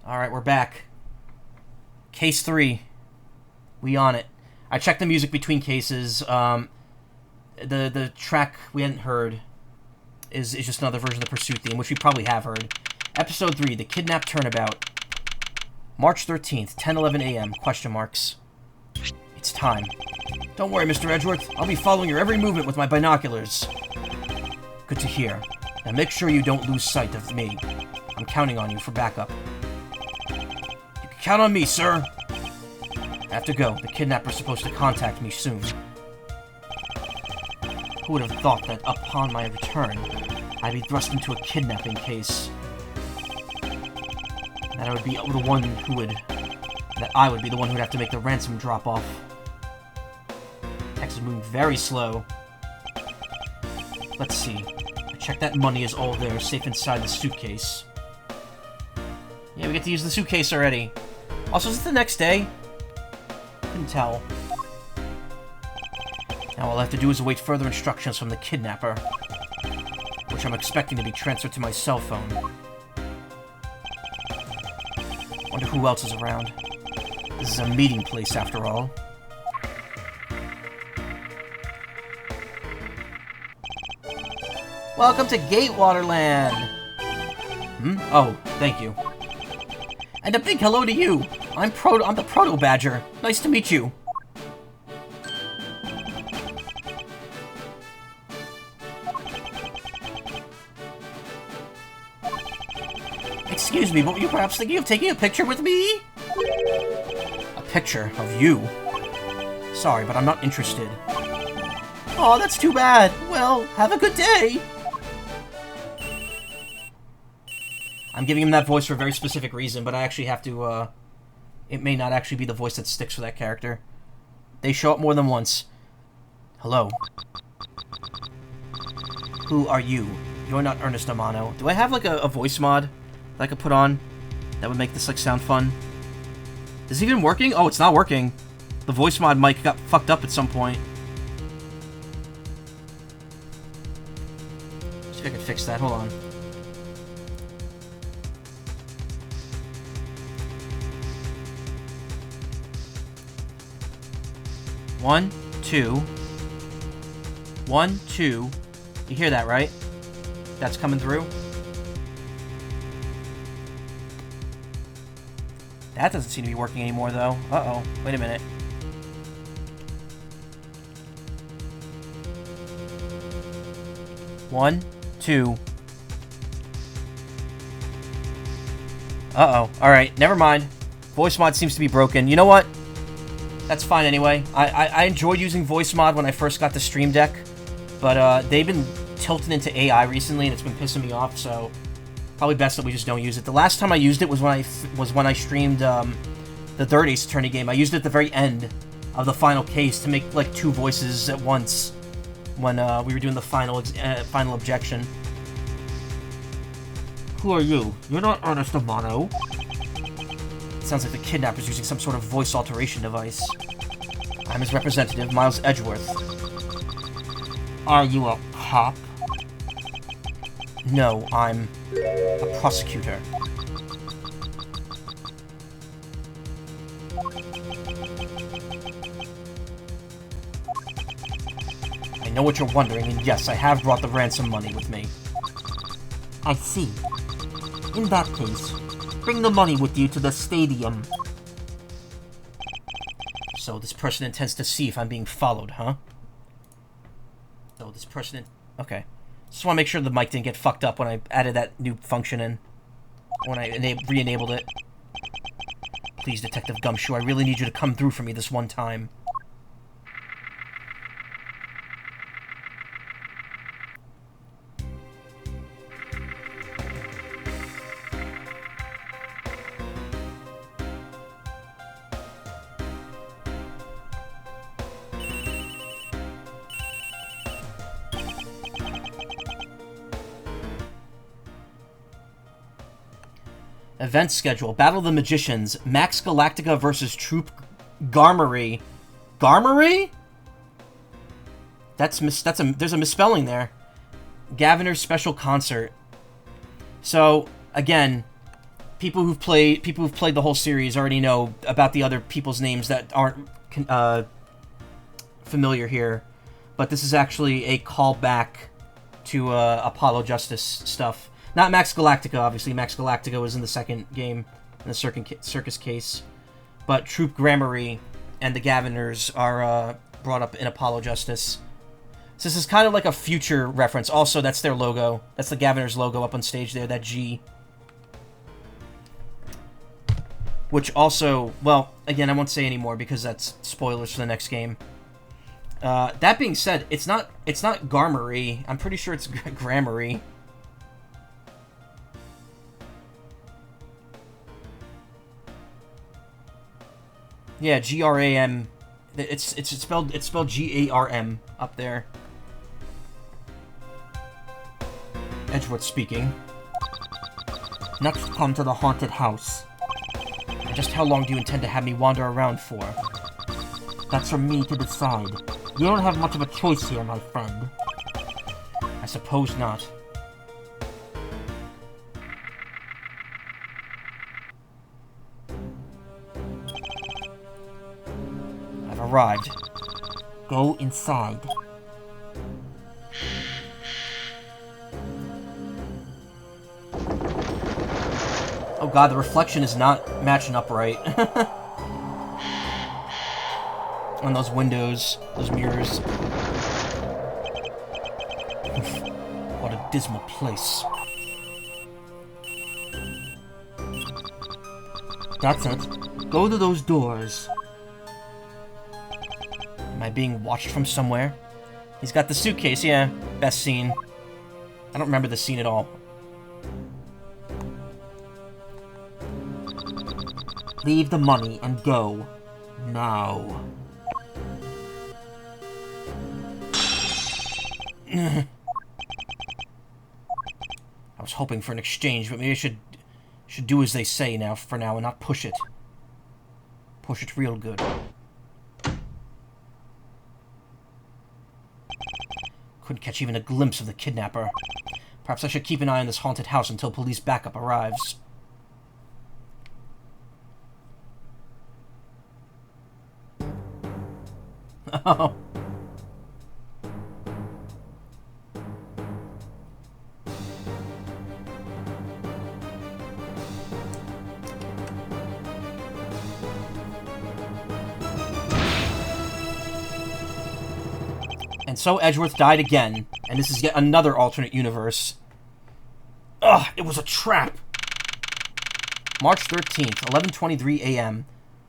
Alright, we're back. Case 3. We on it. I checked the music between cases. The track we hadn't heard is just another version of the Pursuit theme, which we probably have heard. Episode 3, The Kidnap Turnabout. March 13th, 10:11 a.m., question marks. It's time. Don't worry, Mr. Edgeworth. I'll be following your every movement with my binoculars. Good to hear. Now make sure you don't lose sight of me. I'm counting on you for backup. You can count on me, sir. I have to go. The kidnapper's supposed to contact me soon. Who would have thought that upon my return, I'd be thrust into a kidnapping case? That I would be the one who would... That I would be the one who would have to make the ransom drop off. Text is moving very slow. Let's see. I check that money is all there, safe inside the suitcase. Yeah, we get to use the suitcase already. Also, is it the next day? Couldn't tell. Now all I have to do is await further instructions from the kidnapper, which I'm expecting to be transferred to my cell phone. Wonder who else is around. This is a meeting place, after all. Welcome to Gatewaterland! Oh, thank you. And a big hello to you! I'm the Proto-Badger. Nice to meet you. Excuse me, but were you perhaps thinking of taking a picture with me? A picture of you? Sorry, but I'm not interested. Aw, that's too bad. Well, have a good day. I'm giving him that voice for a very specific reason, but I actually have to, it may not actually be the voice that sticks for that character. They show up more than once. Hello. Who are you? You're not Ernest Amano. Do I have, like, a voice mod that I could put on that would make this, like, sound fun? Is it even working? Oh, it's not working. The voice mod mic got fucked up at some point. See if I can fix that. Hold on. One, two. 1, 2. You hear that, right? That's coming through. That doesn't seem to be working anymore, though. Uh-oh. Wait a minute. One, 2. Uh-oh. Alright, never mind. Voice mod seems to be broken. You know what? That's fine anyway. I enjoyed using voice mod when I first got the Stream Deck, but they've been tilting into AI recently, and it's been pissing me off, so probably best that we just don't use it. The last time I used it was when I streamed the Third Ace Attorney game. I used it at the very end of the final case to make like 2 voices at once when we were doing the final objection. Who are you? You're not Ernest Amano. Sounds like the kidnapper's using some sort of voice alteration device. I'm his representative, Miles Edgeworth. Are you a cop? No, I'm a prosecutor. I know what you're wondering, and yes, I have brought the ransom money with me. I see. In that case, bring the money with you to the stadium. So this person intends to see if I'm being followed, huh? So this person... Okay. Just want to make sure the mic didn't get fucked up when I added that new function in. When I re-enabled it. Please, Detective Gumshoe, I really need you to come through for me this one time. Event schedule. Battle of the Magicians. Max Galactica versus Troop Garmery. Garmery? There's a misspelling there. Gaviner's special concert. So, again, people who've played the whole series already know about the other people's names that aren't familiar here, but this is actually a callback to Apollo Justice stuff. Not Max Galactica, obviously. Max Galactica was in the second game, in the circus case, but Troop Gramarye and the Gaviners are brought up in Apollo Justice. So this is kind of like a future reference. Also, that's their logo. That's the Gaviners logo up on stage there, that G. Which also, well, again, I won't say anymore because that's spoilers for the next game. That being said, it's not Garmarye. I'm pretty sure it's Gramarye. Yeah, G-R-A-M. It's spelled G-A-R-M up there. Edgeworth speaking. Next, come to the haunted house. Just how long do you intend to have me wander around for? That's for me to decide. You don't have much of a choice here, my friend. I suppose not. I've arrived. Go inside. Oh god, the reflection is not matching up right. On those windows, those mirrors. What a dismal place. That's it. Go to those doors. Am I being watched from somewhere? He's got the suitcase, yeah. Best scene. I don't remember the scene at all. Leave the money and go. Now. I was hoping for an exchange, but maybe I should do as they say now for now and not push it. Push it real good. Couldn't catch even a glimpse of the kidnapper. Perhaps I should keep an eye on this haunted house until police backup arrives. Oh. And so Edgeworth died again, and this is yet another alternate universe. Ugh, it was a trap! March 13th, 11:23 a.m.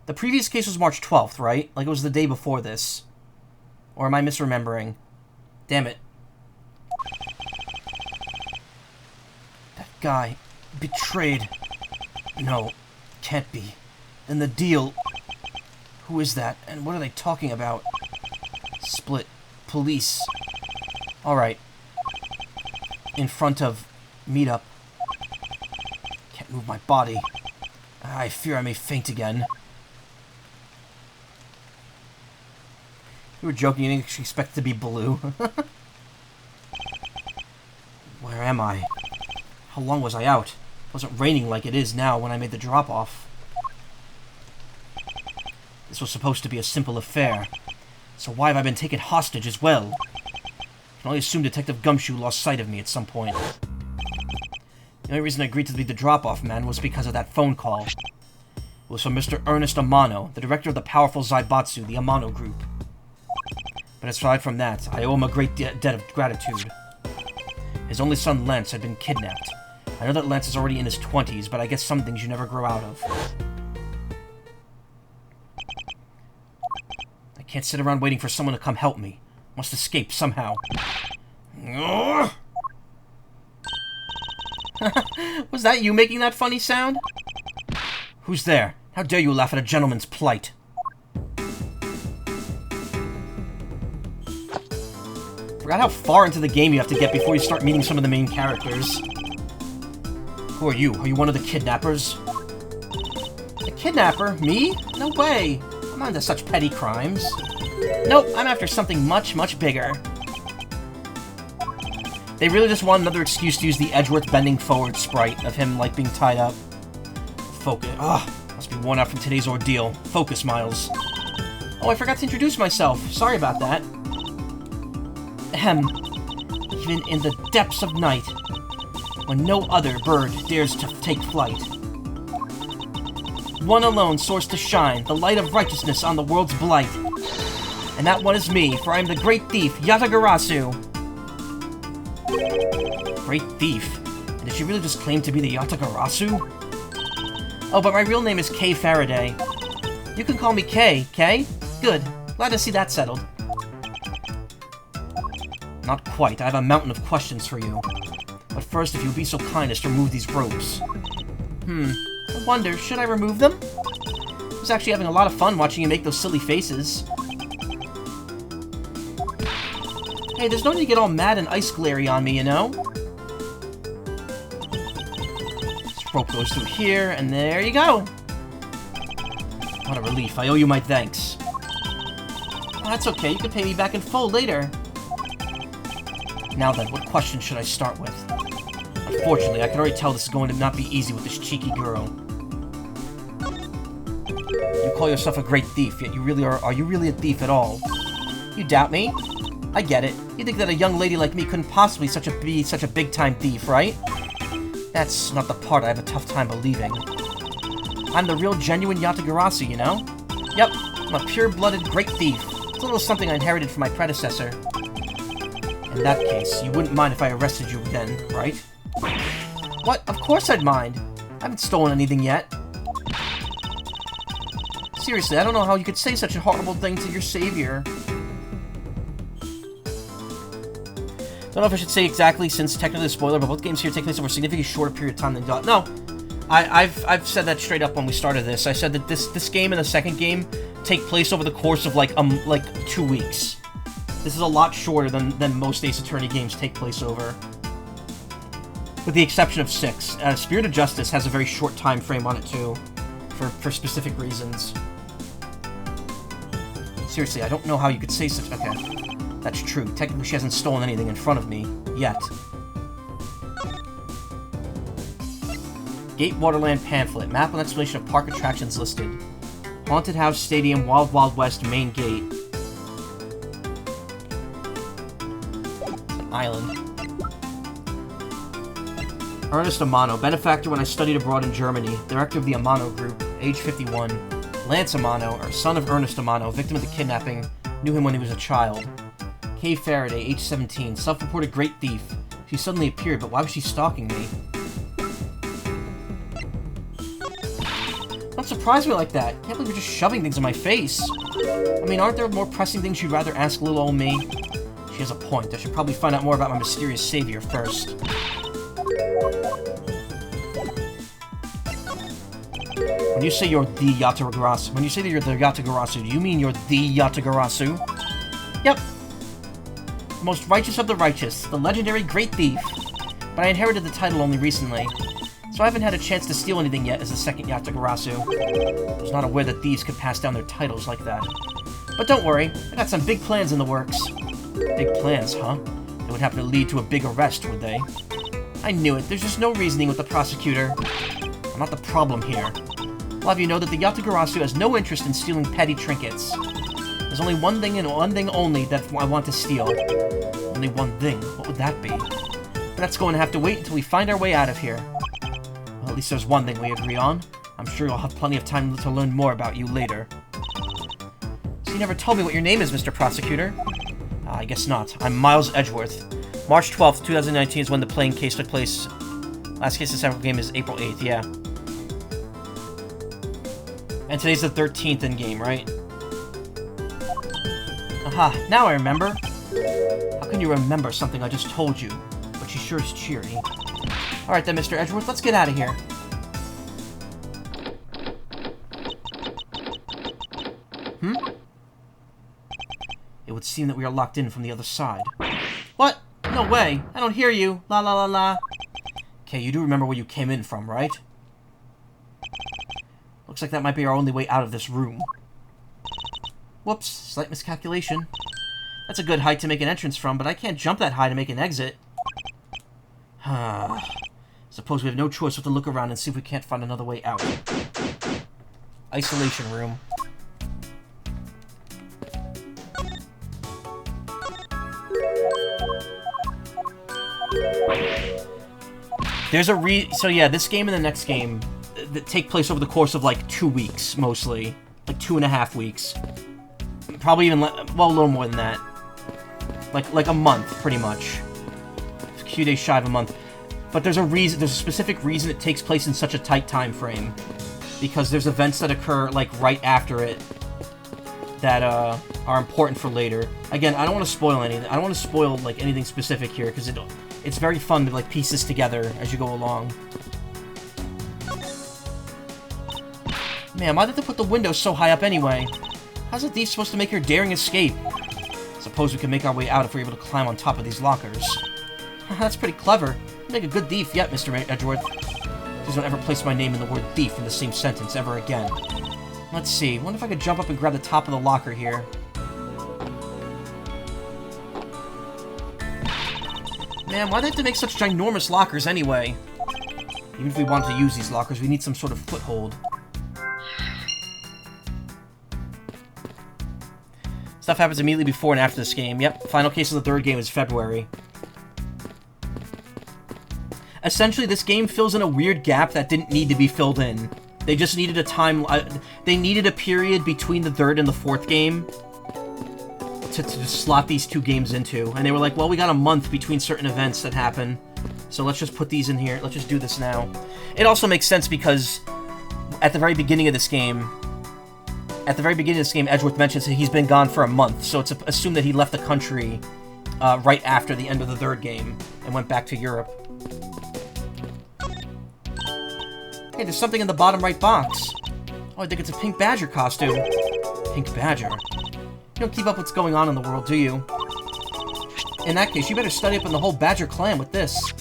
The previous case was March 12th, right? Like it was the day before this. Or am I misremembering? Damn it. That guy. Betrayed. No, can't be. Then the deal. Who is that? And what are they talking about? Split. Police. Alright. In front of meetup. Can't move my body. I fear I may faint again. You were joking, you didn't expect it to be blue. Where am I? How long was I out? It wasn't raining like it is now when I made the drop-off. This was supposed to be a simple affair. So why have I been taken hostage as well? I can only assume Detective Gumshoe lost sight of me at some point. The only reason I agreed to be the drop-off man was because of that phone call. It was from Mr. Ernest Amano, the director of the powerful Zaibatsu, the Amano Group. But aside from that, I owe him a great debt of gratitude. His only son, Lance, had been kidnapped. I know that Lance is already in his 20s, but I guess some things you never grow out of. I can't sit around waiting for someone to come help me. Must escape somehow. Was that you making that funny sound? Who's there? How dare you laugh at a gentleman's plight? Forgot how far into the game you have to get before you start meeting some of the main characters. Who are you? Are you one of the kidnappers? A kidnapper? Me? No way. I'm onto such petty crimes. Nope, I'm after something much, much bigger. They really just want another excuse to use the Edgeworth bending forward sprite of him, like, being tied up. Focus. Ugh, must be worn out from today's ordeal. Focus, Miles. Oh, I forgot to introduce myself. Sorry about that. Ahem. Even in the depths of night, when no other bird dares to take flight, one alone soars to shine, the light of righteousness on the world's blight. And that one is me, for I am the great thief, Yatagarasu. Great thief? And did she really just claim to be the Yatagarasu? Oh, but my real name is Kay Faraday. You can call me Kay, Kay? Good. Glad to see that settled. Not quite. I have a mountain of questions for you. But first, if you'll be so kind as to remove these ropes. I wonder, should I remove them? I was actually having a lot of fun watching you make those silly faces. Hey, there's no need to get all mad and ice glary on me, you know? This rope goes through here, and there you go! What a relief. I owe you my thanks. Oh, that's okay. You can pay me back in full later. Now then, what question should I start with? Unfortunately, I can already tell this is going to not be easy with this cheeky girl. You call yourself a great thief, yet you really are you really a thief at all? You doubt me? I get it. You think that a young lady like me couldn't possibly be such a big-time thief, right? That's not the part I have a tough time believing. I'm the real genuine Yatagarasu, you know? Yep, I'm a pure-blooded great thief. It's a little something I inherited from my predecessor. In that case, you wouldn't mind if I arrested you then, right? What? Of course I'd mind. I haven't stolen anything yet. Seriously, I don't know how you could say such a horrible thing to your savior. Don't know if I should say exactly, since technically a spoiler, but both games here take place over a significantly shorter period of time than God. No, I've said that straight up when we started this. I said that this game and the second game take place over the course of like 2 weeks. This is a lot shorter than most Ace Attorney games take place over. With the exception of 6. Spirit of Justice has a very short time frame on it too, for specific reasons. Seriously, I don't know how you could say such... Okay. That's true. Technically, she hasn't stolen anything in front of me. Yet. Gate Waterland pamphlet. Map and explanation of park attractions listed. Haunted House Stadium, Wild Wild West, main gate. An island. Ernest Amano, benefactor when I studied abroad in Germany. Director of the Amano Group, age 51. Lance Amano, or son of Ernest Amano, victim of the kidnapping. Knew him when he was a child. Kay Faraday, age 17, self-reported great thief. She suddenly appeared, but why was she stalking me? Don't surprise me like that. Can't believe you're just shoving things in my face. I mean, aren't there more pressing things you'd rather ask little old me? She has a point. I should probably find out more about my mysterious savior first. When you say you're the Yatagarasu, do you mean you're the Yatagarasu? Yep. The most righteous of the righteous, the legendary great thief. But I inherited the title only recently, so I haven't had a chance to steal anything yet as the second Yatagarasu. I was not aware that thieves could pass down their titles like that. But don't worry, I got some big plans in the works. Big plans, huh? They would happen to lead to a big arrest, would they? I knew it. There's just no reasoning with the prosecutor. I'm not the problem here. I'll have you know that the Yatagarasu has no interest in stealing petty trinkets. There's only one thing and one thing only that I want to steal. Only one thing. What would that be? But that's going to have to wait until we find our way out of here. Well, at least there's one thing we agree on. I'm sure you'll have plenty of time to learn more about you later. So you never told me what your name is, Mr. Prosecutor. I guess not. I'm Miles Edgeworth. March 12th, 2019 is when the playing case took place. Last case of the separate game is April 8th, yeah. And today's the 13th in-game, right? Aha, now I remember. How can you remember something I just told you? But she sure is cheery. Alright then, Mr. Edgeworth, let's get out of here. It would seem that we are locked in from the other side. What? No way. I don't hear you. La la la la. Okay, you do remember where you came in from, right? Looks like that might be our only way out of this room. Whoops, slight miscalculation. That's a good height to make an entrance from, but I can't jump that high to make an exit. Suppose we have no choice but to look around and see if we can't find another way out. Isolation room. There's a so yeah, this game and the next game that take place over the course of like 2 weeks, mostly. Like 2.5 weeks. Probably even, well, a little more than that. Like a month, pretty much. A few days shy of a month. But there's a specific reason it takes place in such a tight time frame. Because there's events that occur, like, right after it that are important for later. Again, I don't want to spoil anything. I don't want to spoil, like, anything specific here, because it's very fun to, like, piece this together as you go along. Man, why did they put the window so high up anyway? How's a thief supposed to make her daring escape? Suppose we can make our way out if we're able to climb on top of these lockers. That's pretty clever. You make a good thief yet, Mr. Edgeworth. Please don't ever place my name and the word thief in the same sentence ever again. Let's see. Wonder if I could jump up and grab the top of the locker here. Man, why do they have to make such ginormous lockers anyway? Even if we wanted to use these lockers, we need some sort of foothold. Stuff happens immediately before and after this game. Yep, final case of the third game is February. Essentially, this game fills in a weird gap that didn't need to be filled in. They just needed a time... they needed a period between the third and the fourth game to just slot these 2 games into. And they were like, well, we got a month between certain events that happen, so let's just put these in here. Let's just do this now. It also makes sense because at the very beginning of this game... Edgeworth mentions that he's been gone for a month, so it's assumed that he left the country right after the end of the third game and went back to Europe. Hey, there's something in the bottom right box. Oh, I think it's a pink badger costume. Pink badger? You don't keep up what's going on in the world, do you? In that case, you better study up on the whole badger clan with this.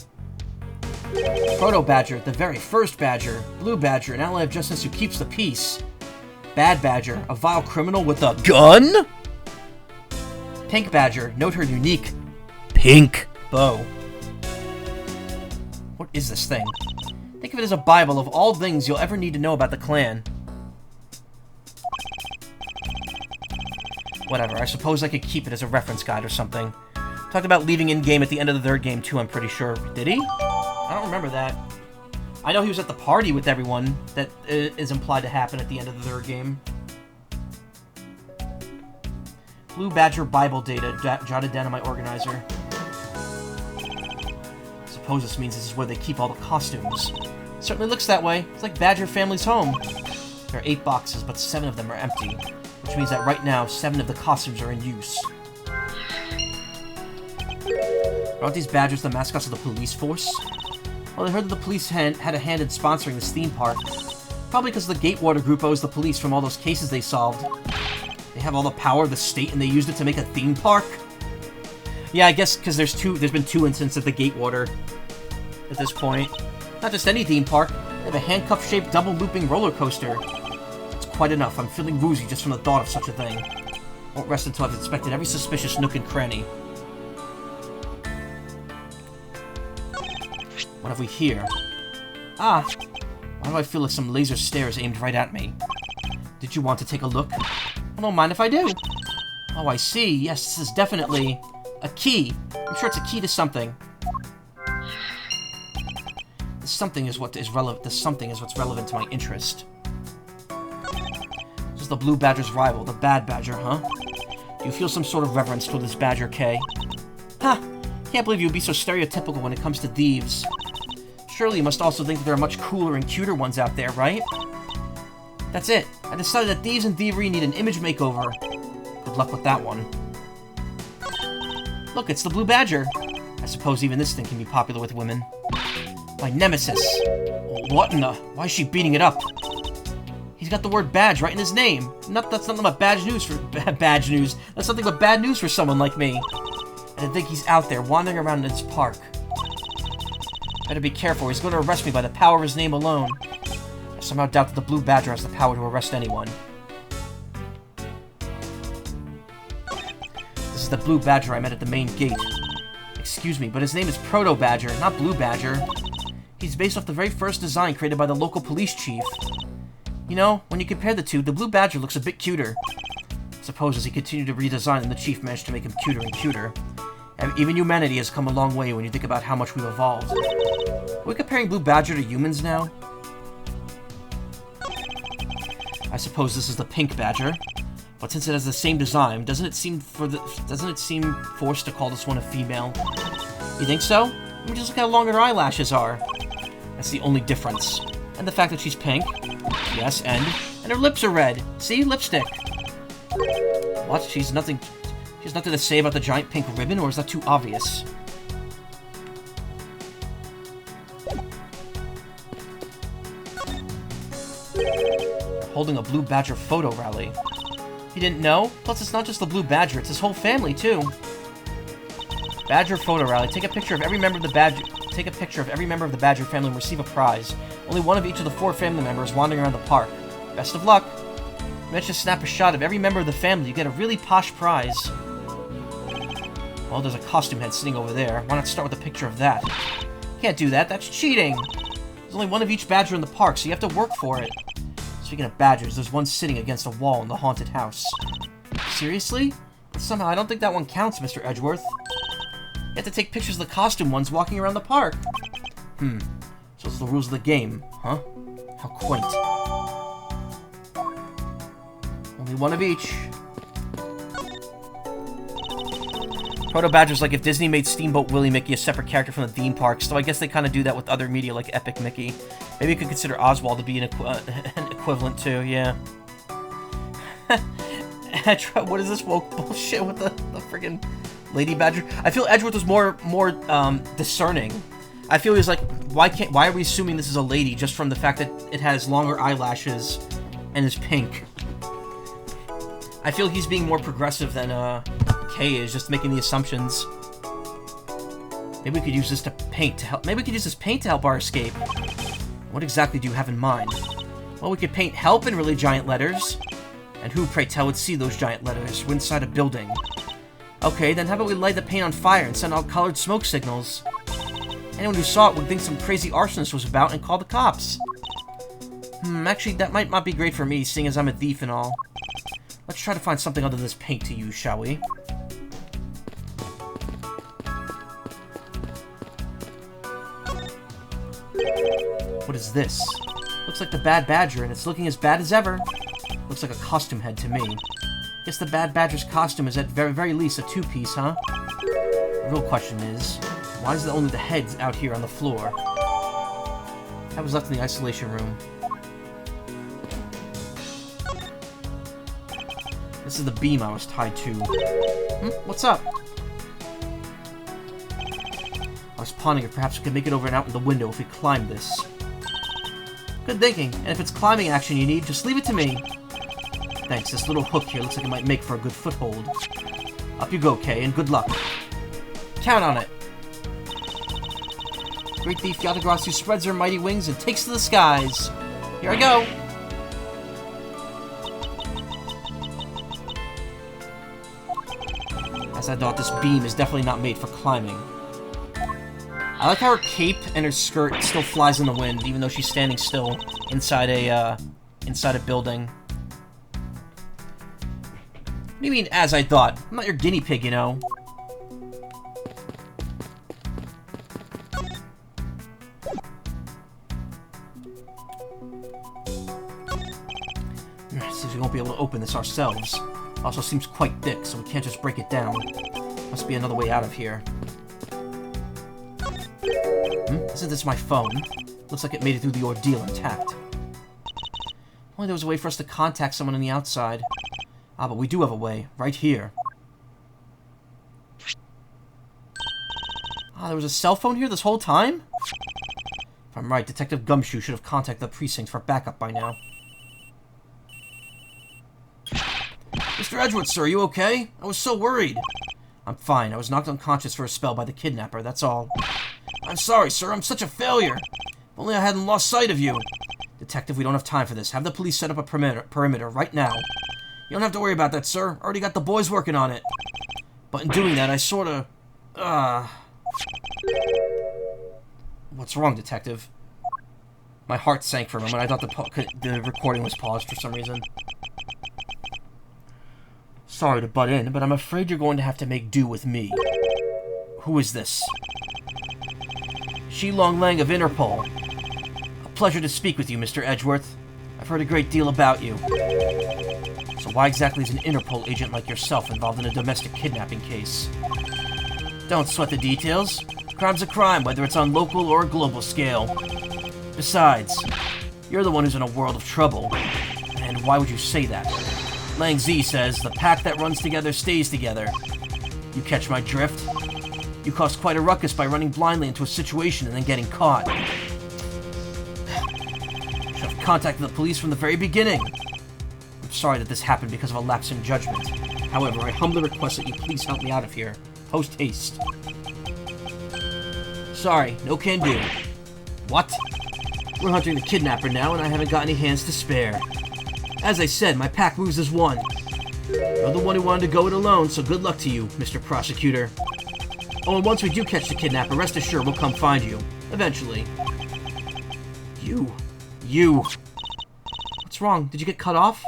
Proto Badger, the very first badger. Blue Badger, an ally of justice who keeps the peace. Bad Badger, a vile criminal with a gun? Pink Badger, note her unique pink bow. What is this thing? Think of it as a Bible of all things you'll ever need to know about the clan. Whatever, I suppose I could keep it as a reference guide or something. Talked about leaving in-game at the end of the third game too, I'm pretty sure. Did he? I don't remember that. I know he was at the party with everyone that is implied to happen at the end of the third game. Blue Badger Bible data jotted down in my organizer. Suppose this means this is where they keep all the costumes. It certainly looks that way. It's like Badger family's home. There are 8 boxes, but 7 of them are empty, which means that right now 7 of the costumes are in use. Aren't these Badgers the mascots of the police force? Well, I heard that the police had a hand in sponsoring this theme park. Probably because the Gatewater group owes the police from all those cases they solved. They have all the power of the state and they used it to make a theme park? Yeah, I guess because there's been 2 incidents at the Gatewater at this point. Not just any theme park. They have a handcuff-shaped double-looping roller coaster. It's quite enough. I'm feeling woozy just from the thought of such a thing. Won't rest until I've inspected every suspicious nook and cranny. What have we here? Ah! Why do I feel like some laser stare is aimed right at me? Did you want to take a look? I don't mind if I do. Oh, I see. Yes, this is definitely a key. I'm sure it's a key to something. This something is what's relevant to my interest. This is the Blue Badger's rival, the Bad Badger, huh? Do you feel some sort of reverence toward this Badger, Kay? Ha! Can't believe you'd be so stereotypical when it comes to thieves. Surely you must also think that there are much cooler and cuter ones out there, right? That's it. I decided that thieves and thievery need an image makeover. Good luck with that one. Look, it's the Blue Badger. I suppose even this thing can be popular with women. My nemesis. What in the... Why is she beating it up? He's got the word badge right in his name. That's nothing but badge news for... badge news. That's nothing but bad news for someone like me. And I think he's out there wandering around in this park. Better be careful. He's going to arrest me by the power of his name alone. I somehow doubt that the Blue Badger has the power to arrest anyone. This is the Blue Badger I met at the main gate. Excuse me, but his name is Proto Badger, not Blue Badger. He's based off the very first design created by the local police chief. You know, when you compare the two, the Blue Badger looks a bit cuter. I suppose as he continued to redesign them, the chief managed to make him cuter and cuter. And even humanity has come a long way when you think about how much we've evolved. Are we comparing Blue Badger to humans now? I suppose this is the Pink Badger. But since it has the same design, doesn't it seem forced to call this one a female? You think so? I mean, just look how long her eyelashes are. That's the only difference. And the fact that she's pink. Yes, and her lips are red. See? Lipstick. What? She has nothing to say about the giant pink ribbon, or is that too obvious? Holding a Blue Badger photo rally. He didn't know? Plus, it's not just the Blue Badger, it's his whole family, too. Badger photo rally. Take a picture of every member of the Badger family and receive a prize. Only one of each of the 4 family members wandering around the park. Best of luck. Manage to snap a shot of every member of the family, you get a really posh prize. Well, there's a costume head sitting over there. Why not start with a picture of that? Can't do that, that's cheating! There's only one of each badger in the park, so you have to work for it. Speaking of badgers, there's one sitting against a wall in the haunted house. Seriously? But somehow I don't think that one counts, Mr. Edgeworth. You have to take pictures of the costume ones walking around the park. So those are the rules of the game, huh? How quaint. Only one of each. Proto-Badger's like if Disney made Steamboat Willie Mickey a separate character from the theme parks, so I guess they kind of do that with other media like Epic Mickey. Maybe you could consider Oswald to be an equivalent too, yeah. What is this woke bullshit with the friggin' Lady Badger? I feel Edgeworth was more discerning. I feel he was like, why are we assuming this is a lady just from the fact that it has longer eyelashes and is pink? I feel he's being more progressive than Kay is, just making the assumptions. Maybe we could use this to paint to help. Maybe we could use this paint to help our escape. What exactly do you have in mind? Well, we could paint "help" in really giant letters. And who, pray tell, would see those giant letters? We're inside a building. Okay, then how about we light the paint on fire and send out colored smoke signals? Anyone who saw it would think some crazy arsonist was about and call the cops. Actually, that might not be great for me, seeing as I'm a thief and all. Let's try to find something other than this paint to use, shall we? What is this? Looks like the Bad Badger, and it's looking as bad as ever. Looks like a costume head to me. Guess the Bad Badger's costume is at very least a 2-piece, huh? The real question is, why is only the heads out here on the floor? That was left in the isolation room. This is the beam I was tied to. What's up? I was pondering if perhaps we could make it over and out in the window if we climb this. Good thinking, and if it's climbing action you need, just leave it to me. Thanks, this little hook here looks like it might make for a good foothold. Up you go, Kay, and good luck. Count on it. Great thief Yatagrasu spreads her mighty wings and takes to the skies. Here I go! As I thought, this beam is definitely not made for climbing. I like how her cape and her skirt still flies in the wind, even though she's standing still inside a building. What do you mean, as I thought? I'm not your guinea pig, you know. Seems we won't be able to open this ourselves. Also seems quite thick, so we can't just break it down. Must be another way out of here. Isn't this my phone? Looks like it made it through the ordeal intact. Only there was a way for us to contact someone on the outside. Ah, but we do have a way. Right here. Ah, there was a cell phone here this whole time? If I'm right, Detective Gumshoe should have contacted the precinct for backup by now. Mr. Edgeworth, sir, are you okay? I was so worried. I'm fine. I was knocked unconscious for a spell by the kidnapper, that's all. I'm sorry, sir. I'm such a failure. If only I hadn't lost sight of you. Detective, we don't have time for this. Have the police set up a perimeter right now. You don't have to worry about that, sir. Already got the boys working on it. But in doing that, I sorta... What's wrong, Detective? My heart sank for a moment. I thought the recording was paused for some reason. Sorry to butt in, but I'm afraid you're going to have to make do with me. Who is this? Shilong Lang of Interpol. A pleasure to speak with you, Mr. Edgeworth. I've heard a great deal about you. So why exactly is an Interpol agent like yourself involved in a domestic kidnapping case? Don't sweat the details. Crime's a crime, whether it's on local or a global scale. Besides, you're the one who's in a world of trouble. And why would you say that? Lang Zi says, the pack that runs together stays together. You catch my drift? You caused quite a ruckus by running blindly into a situation and then getting caught. Should have contacted the police from the very beginning. I'm sorry that this happened because of a lapse in judgment. However, I humbly request that you please help me out of here. Post haste. Sorry, no can do. What? We're hunting the kidnapper now, and I haven't got any hands to spare. As I said, my pack moves as one. You're the one who wanted to go it alone, so good luck to you, Mr. Prosecutor. Oh, and once we do catch the kidnapper, rest assured we'll come find you. Eventually. You. What's wrong? Did you get cut off?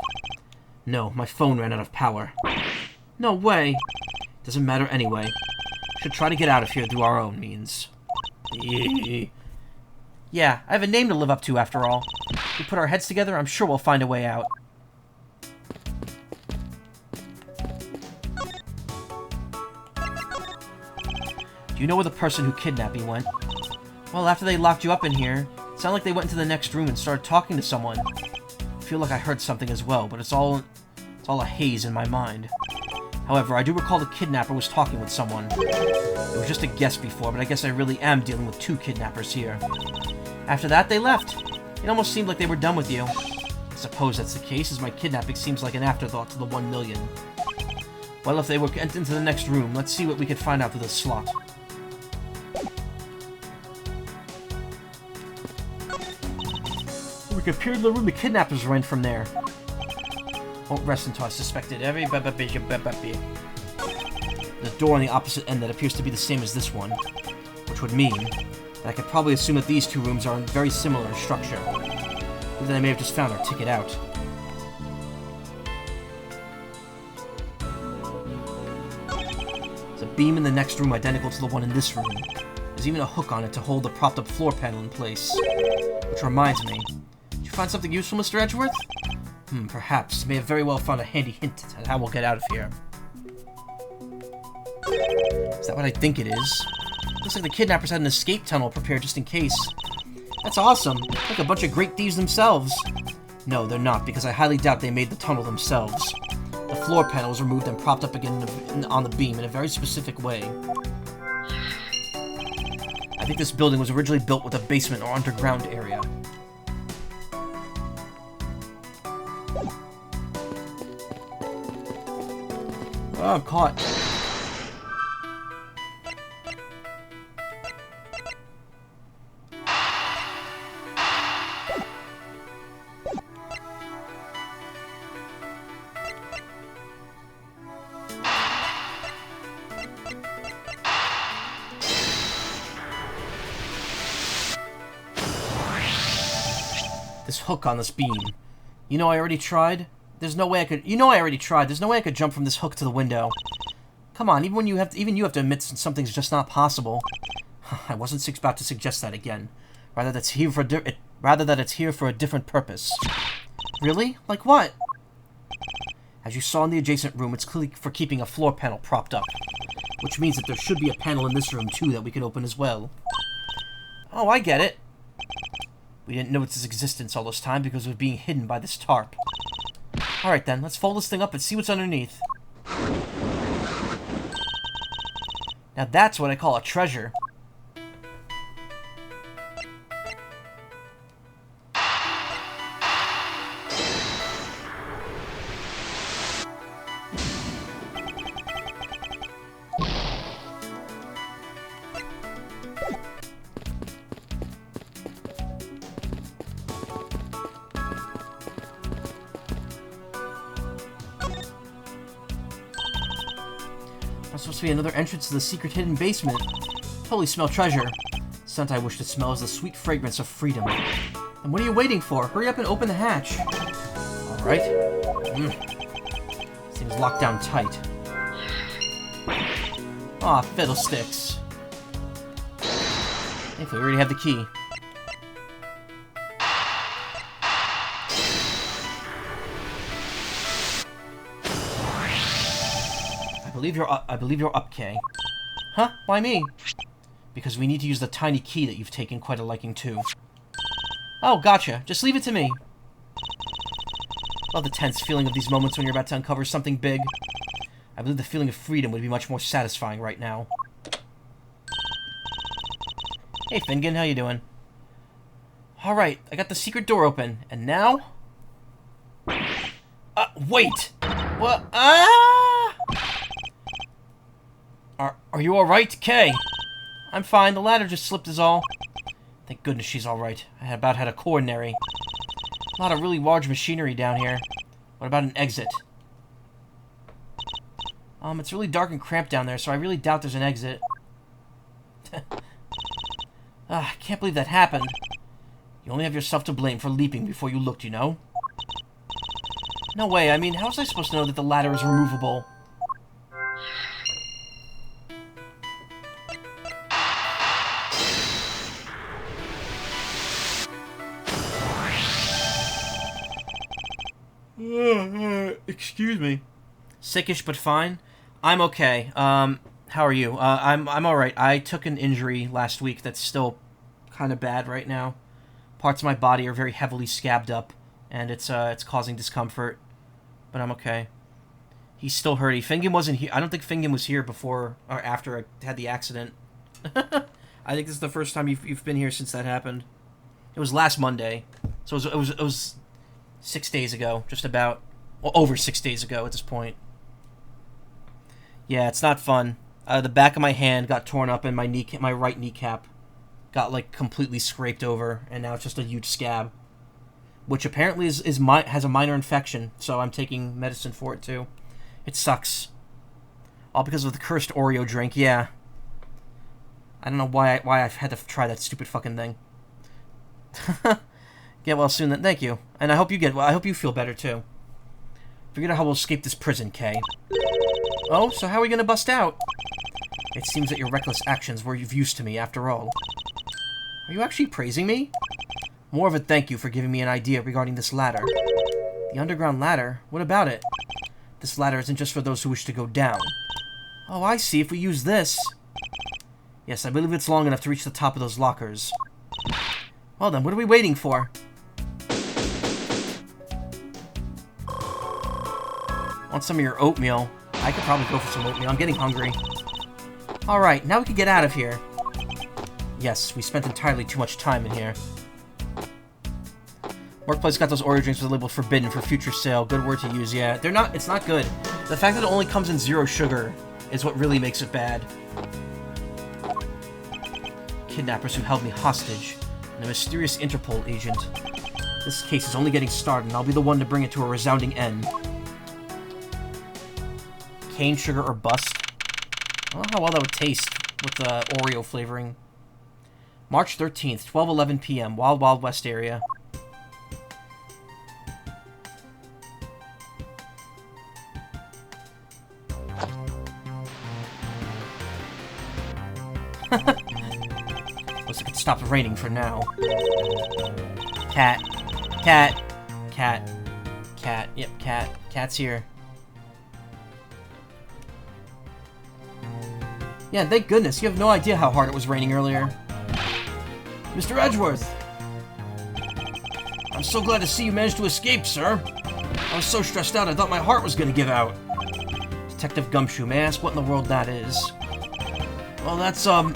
No, my phone ran out of power. No way. Doesn't matter anyway. Should try to get out of here through our own means. Yeah, I have a name to live up to after all. If we put our heads together, I'm sure we'll find a way out. Do you know where the person who kidnapped me went? Well, after they locked you up in here, it sounded like they went into the next room and started talking to someone. I feel like I heard something as well, but it's all a haze in my mind. However, I do recall the kidnapper was talking with someone. It was just a guess before, but I guess I really am dealing with two kidnappers here. After that, they left. It almost seemed like they were done with you. I suppose that's the case, as my kidnapping seems like an afterthought to the 1 million. Well, if they were into the next room, let's see what we could find out through the slot. We could peer into the room the kidnappers were in from there. Won't rest until I suspected every The door on the opposite end that appears to be the same as this one, which would mean that I could probably assume that these two rooms are in very similar in structure. Or that I may have just found our ticket out. There's a beam in the next room identical to the one in this room. There's even a hook on it to hold the propped-up floor panel in place. Which reminds me, did you find something useful, Mr. Edgeworth? Perhaps. May have very well found a handy hint at how we'll get out of here. Is that what I think it is? Looks like the kidnappers had an escape tunnel prepared just in case. That's awesome. Like a bunch of great thieves themselves. No, they're not, because I highly doubt they made the tunnel themselves. The floor panel was removed and propped up again on the beam in a very specific way. I think this building was originally built with a basement or underground area. Oh, I'm caught. This hook on this beam. You know I already tried? There's no way I could... You know I already tried. There's no way I could jump from this hook to the window. Come on, even you have to admit something's just not possible. I wasn't about to suggest that again. Rather that it's here for a different purpose. Really? Like what? As you saw in the adjacent room, it's clearly for keeping a floor panel propped up. Which means that there should be a panel in this room, too, that we can open as well. Oh, I get it. We didn't know its existence all this time because it was being hidden by this tarp. Alright then, let's fold this thing up and see what's underneath. Now that's what I call a treasure. There's supposed to be another entrance to the secret hidden basement. Totally smell treasure. scent I wish to smell is the sweet fragrance of freedom. And what are you waiting for? Hurry up and open the hatch. Alright. Seems locked down tight. Aw, fiddlesticks. Thankfully, we already have the key. I believe you're up, Kay. Huh? Why me? Because we need to use the tiny key that you've taken quite a liking to. Oh, gotcha. Just leave it to me. Love the tense feeling of these moments when you're about to uncover something big. I believe the feeling of freedom would be much more satisfying right now. Hey, Finnegan, how you doing? Alright, I got the secret door open, and now... wait! What? Are you alright, Kay? I'm fine, the ladder just slipped is all. Thank goodness she's alright. I about had a coronary. A lot of really large machinery down here. What about an exit? It's really dark and cramped down there, so I really doubt there's an exit. I can't believe that happened. You only have yourself to blame for leaping before you looked, you know? No way, I mean, how was I supposed to know that the ladder is removable? Excuse me. Sickish but fine. I'm okay. How are you? I'm alright. I took an injury last week that's still kind of bad right now. Parts of my body are very heavily scabbed up, and it's causing discomfort. But I'm okay. He's still hurty. Finnegan wasn't here. I don't think Finnegan was here before or after I had the accident. I think this is the first time you've been here since that happened. It was last Monday, so it was 6 days ago, just about. Well, over 6 days ago at this point. Yeah, it's not fun. The back of my hand got torn up, and my right kneecap got like completely scraped over, and now it's just a huge scab, which apparently has a minor infection. So I'm taking medicine for it too. It sucks. All because of the cursed Oreo drink. Yeah. I don't know why I've had to try that stupid fucking thing. Get well soon then. Thank you. And I hope you get well. I hope you feel better too. Figure out how we'll escape this prison, Kay. Oh, so how are we gonna bust out? It seems that your reckless actions were of use to me after all. Are you actually praising me? More of a thank you for giving me an idea regarding this ladder. The underground ladder? What about it? This ladder isn't just for those who wish to go down. Oh, I see. If we use this... Yes, I believe it's long enough to reach the top of those lockers. Well then, what are we waiting for? Want some of your oatmeal? I could probably go for some oatmeal. I'm getting hungry. Alright, now we can get out of here. Yes, we spent entirely too much time in here. Workplace got those Oreo drinks with the label forbidden for future sale. Good word to use, yeah. They're not, it's not good. The fact that it only comes in 0 sugar is what really makes it bad. Kidnappers who held me hostage, and a mysterious Interpol agent. This case is only getting started, and I'll be the one to bring it to a resounding end. Cane sugar or bust? I don't know how well that would taste with the Oreo flavoring. March 13th, 12:11 p.m., Wild Wild West area. Looks like it stopped raining for now. Cat. Cat. Cat. Cat. Yep, cat. Cat's here. Yeah, thank goodness. You have no idea how hard it was raining earlier. Mr. Edgeworth! I'm so glad to see you managed to escape, sir. I was so stressed out I thought my heart was gonna give out. Detective Gumshoe, may I ask what in the world that is? Well, that's a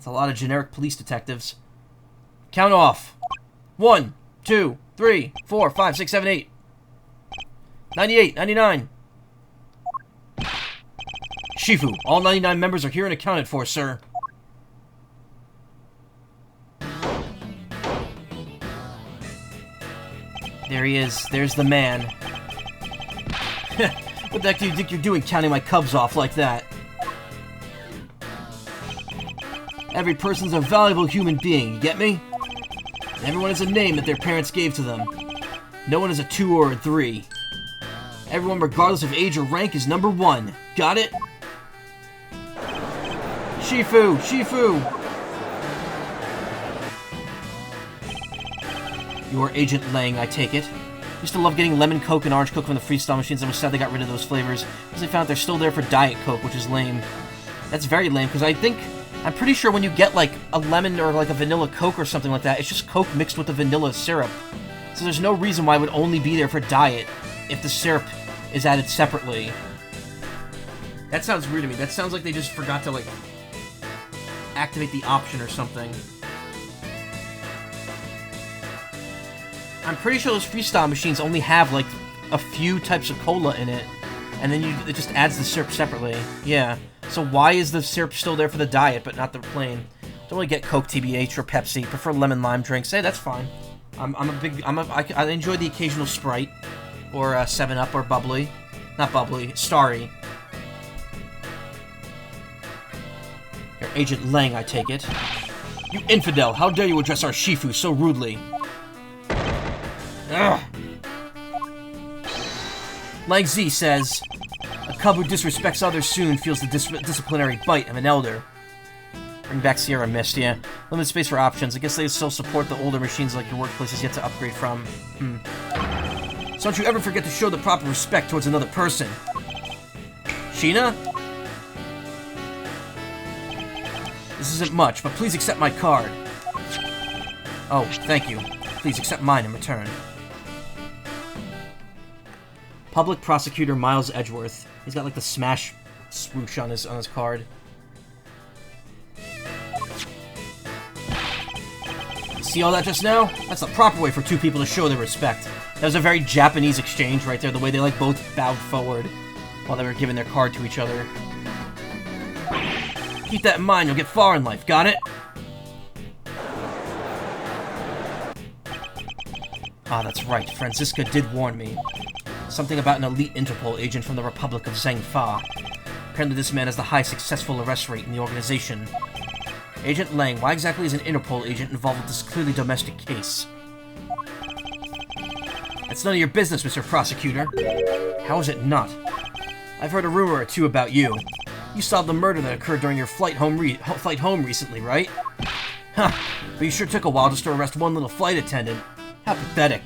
lot of generic police detectives. Count off. 1, 2, 3, 4, 5, 6, 7, 8. 98, 99. Shifu, all 99 members are here and accounted for, sir. There he is. There's the man. What the heck do you think you're doing counting my cubs off like that? Every person's a valuable human being, you get me? And everyone has a name that their parents gave to them. No one is a 2 or a 3. Everyone, regardless of age or rank, is number 1. Got it? Shifu! Shifu! You're Agent Lang, I take it. Used to love getting lemon Coke and orange Coke from the freestyle machines. I was sad they got rid of those flavors, because they found they're still there for Diet Coke, which is lame. That's very lame, because I'm pretty sure when you get, like, a lemon or, like, a vanilla Coke or something like that, it's just Coke mixed with the vanilla syrup. So there's no reason why it would only be there for Diet if the syrup is added separately. That sounds weird to me. That sounds like they just forgot to, like, activate the option or something. I'm pretty sure those freestyle machines only have, like, a few types of cola in it, and then it just adds the syrup separately. Yeah. So why is the syrup still there for the Diet, but not the plain? Don't really get Coke, TBH, or Pepsi. Prefer lemon lime drinks. Hey, that's fine. I enjoy the occasional Sprite, or 7-Up, or Bubbly. Not Bubbly, Starry. You're Agent Lang, I take it. You infidel! How dare you address our Shifu so rudely? Ugh. Lang Z says, a cub who disrespects others soon feels the disciplinary bite of an elder. Bring back Sierra Mist, yeah. Limited space for options. I guess they still support the older machines like your workplace is yet to upgrade from. So don't you ever forget to show the proper respect towards another person. Sheena? This isn't much, but please accept my card. Oh, thank you. Please accept mine in return. Public Prosecutor Miles Edgeworth. He's got like the smash swoosh on his card. See all that just now? That's the proper way for two people to show their respect. That was a very Japanese exchange right there, the way they like both bowed forward while they were giving their card to each other. Keep that in mind, you'll get far in life, got it? Ah, that's right, Franziska did warn me. Something about an elite Interpol agent from the Republic of Zhangfa. Apparently this man has the high successful arrest rate in the organization. Agent Lang, why exactly is an Interpol agent involved with this clearly domestic case? It's none of your business, Mr. Prosecutor. How is it not? I've heard a rumor or two about you. You solved the murder that occurred during your flight home recently, right? Huh, but you sure took a while just to arrest one little flight attendant. How pathetic.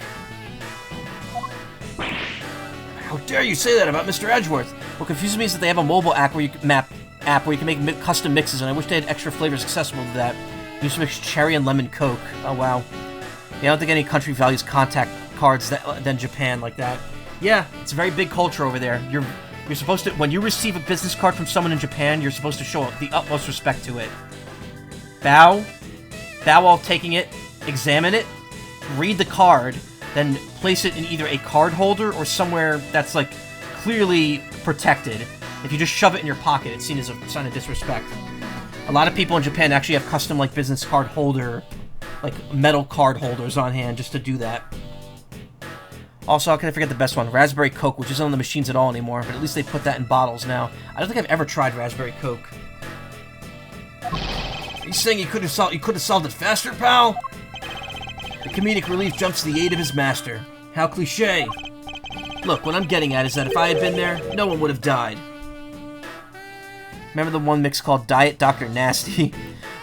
How dare you say that about Mr. Edgeworth? What confuses me is that they have a mobile app where you can make custom mixes, and I wish they had extra flavors accessible to that. You used to mix cherry and lemon Coke. Oh, wow. Yeah, I don't think any country values contact cards than Japan like that. Yeah, it's a very big culture over there. You're supposed to, when you receive a business card from someone in Japan, you're supposed to show the utmost respect to it. Bow while taking it, examine it, read the card, then place it in either a card holder or somewhere that's, like, clearly protected. If you just shove it in your pocket, it's seen as a sign of disrespect. A lot of people in Japan actually have custom, like, business card holder, like, metal card holders on hand just to do that. Also, how can I forget the best one? Raspberry Coke, which isn't on the machines at all anymore, but at least they put that in bottles now. I don't think I've ever tried Raspberry Coke. Are you saying you could have solved it faster, pal? The comedic relief jumps to the aid of his master. How cliché. Look, what I'm getting at is that if I had been there, no one would have died. Remember the one mix called Diet Dr. Nasty?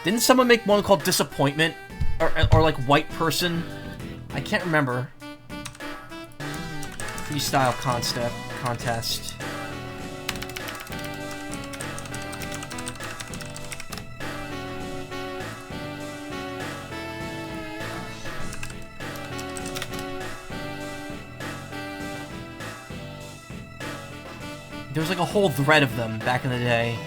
Didn't someone make one called Disappointment? Or like White Person? I can't remember. Freestyle contest. There was like a whole thread of them back in the day.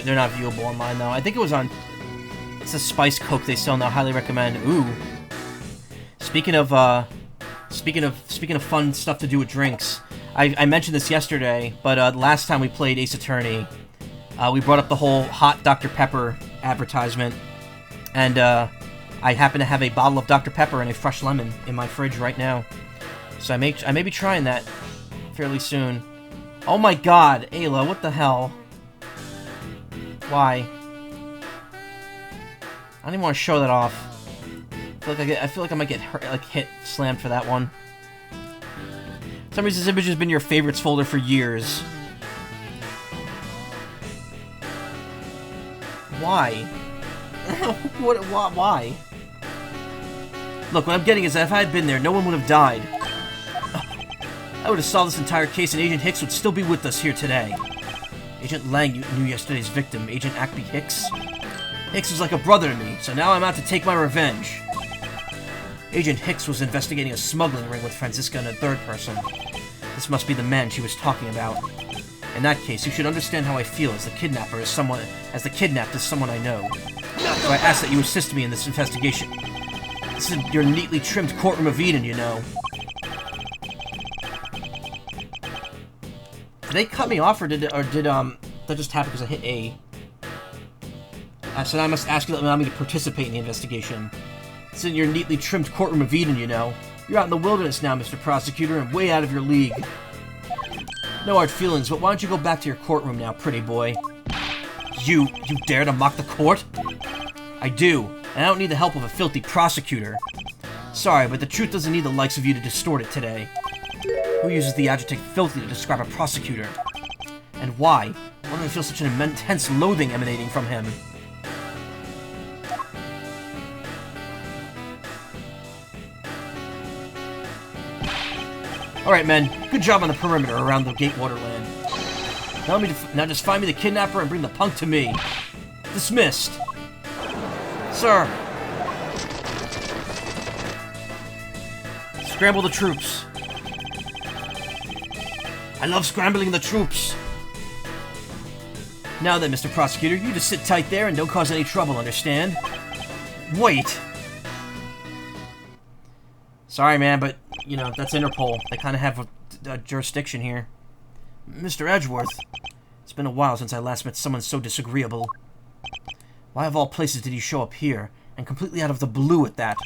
They're not viewable online though. I think it was on. It's a Spice Coke they sell now. Highly recommend. Ooh. Speaking of fun stuff to do with drinks, I mentioned this yesterday, but last time we played Ace Attorney, we brought up the whole hot Dr. Pepper advertisement. And, I happen to have a bottle of Dr. Pepper and a fresh lemon in my fridge right now. So I may be trying that fairly soon. Oh my god, Ayla, what the hell? Why? I don't even want to show that off. I feel like I might get hurt, like slammed for that one. For some reason, this image has been in your favorites folder for years. Why? Why? Look, what I'm getting is that if I had been there, no one would have died. I would have solved this entire case and Agent Hicks would still be with us here today. Agent Lang knew yesterday's victim, Agent Ackby Hicks. Hicks was like a brother to me, so now I'm out to take my revenge. Agent Hicks was investigating a smuggling ring with Franziska and a third person. This must be the man she was talking about. In that case, you should understand how I feel as the kidnapper is someone, as the kidnapped is someone I know. So I ask that you assist me in this investigation. This is your neatly trimmed courtroom of Eden, you know. Did they cut me off, or did that just happen because I hit A? So now I must ask you to allow me to participate in the investigation. It's in your neatly trimmed courtroom of Eden, you know. You're out in the wilderness now, Mr. Prosecutor, and way out of your league. No hard feelings, but why don't you go back to your courtroom now, pretty boy? You dare to mock the court? I do, and I don't need the help of a filthy prosecutor. Sorry, but the truth doesn't need the likes of you to distort it today. Who uses the adjective filthy to describe a prosecutor? And why? Why do I feel such an intense loathing emanating from him? Alright, men. Good job on the perimeter around the Gatewater land. Now just find me the kidnapper and bring the punk to me. Dismissed. Sir. Scramble the troops. I love scrambling the troops. Now then, Mr. Prosecutor, you just sit tight there and don't cause any trouble, understand? Wait! Sorry, man, but, you know, that's Interpol. They kind of have a jurisdiction here. Mr. Edgeworth, it's been a while since I last met someone so disagreeable. Why of all places did he show up here, and completely out of the blue at that?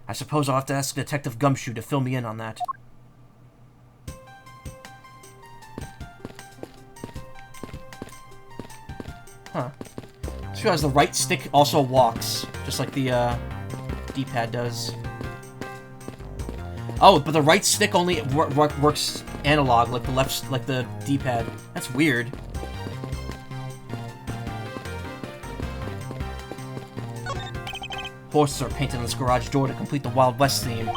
I suppose I'll have to ask Detective Gumshoe to fill me in on that. Huh. Just realized the right stick also walks, just like the D-pad does. Oh, but the right stick only works analog, like the left, like the D-pad. That's weird. Horses are painted on this garage door to complete the Wild West theme.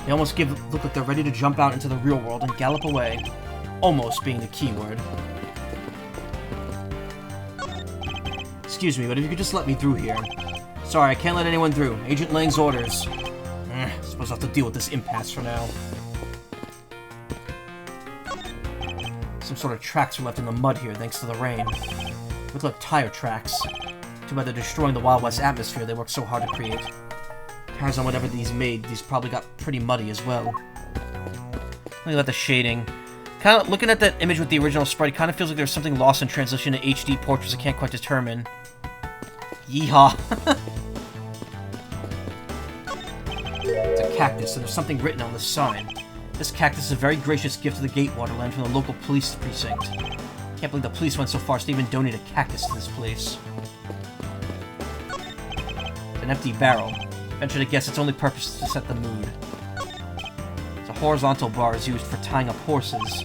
They almost look like they're ready to jump out into the real world and gallop away. Almost being the key word. Excuse me, but if you could just let me through here. Sorry, I can't let anyone through. Agent Lang's orders. Suppose I'll have to deal with this impasse for now. Some sort of tracks were left in the mud here thanks to the rain. Look like tire tracks. Too bad they're destroying the Wild West atmosphere they worked so hard to create. Depends on whatever these made, these probably got pretty muddy as well. Look at the shading. Kind of looking at that image with the original sprite, kind of feels like there's something lost in translation to HD portraits I can't quite determine. Yeehaw! It's a cactus, and there's something written on the sign. This cactus is a very gracious gift to the Gatewater land from the local police precinct. Can't believe the police went so far as to even donate a cactus to this place. An empty barrel. Venture to guess its only purpose is to set the mood. It's a horizontal bar is used for tying up horses.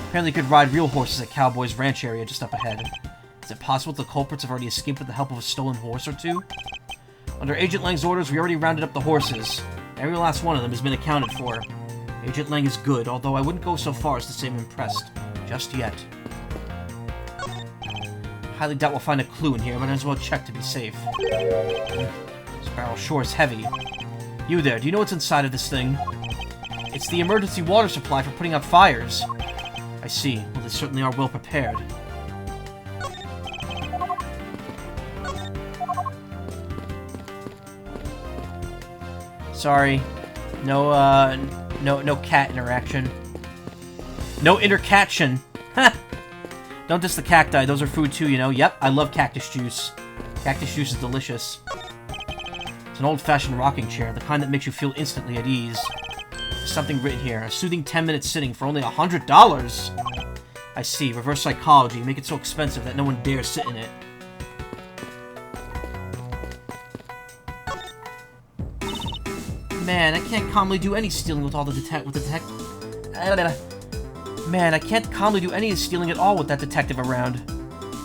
Apparently you could ride real horses at Cowboy's ranch area just up ahead. Is it possible the culprits have already escaped with the help of a stolen horse or two? Under Agent Lang's orders, we already rounded up the horses. Every last one of them has been accounted for. Agent Lang is good, although I wouldn't go so far as to say I'm impressed. Just yet. Highly doubt we'll find a clue in here, but I as well check to be safe. This barrel sure is heavy. You there, do you know what's inside of this thing? It's the emergency water supply for putting out fires. I see. Well, they certainly are well prepared. Sorry. No cat interaction. No intercation. Ha! Don't diss the cacti, those are food too, you know. Yep, I love cactus juice. Cactus juice is delicious. an old-fashioned rocking chair, the kind that makes you feel instantly at ease. There's something written here. A soothing 10-minute sitting for only $100! I see. Reverse psychology. Make it so expensive that no one dares sit in it. Man, I can't calmly do any stealing with all the Man, I can't calmly do any stealing at all with that detective around.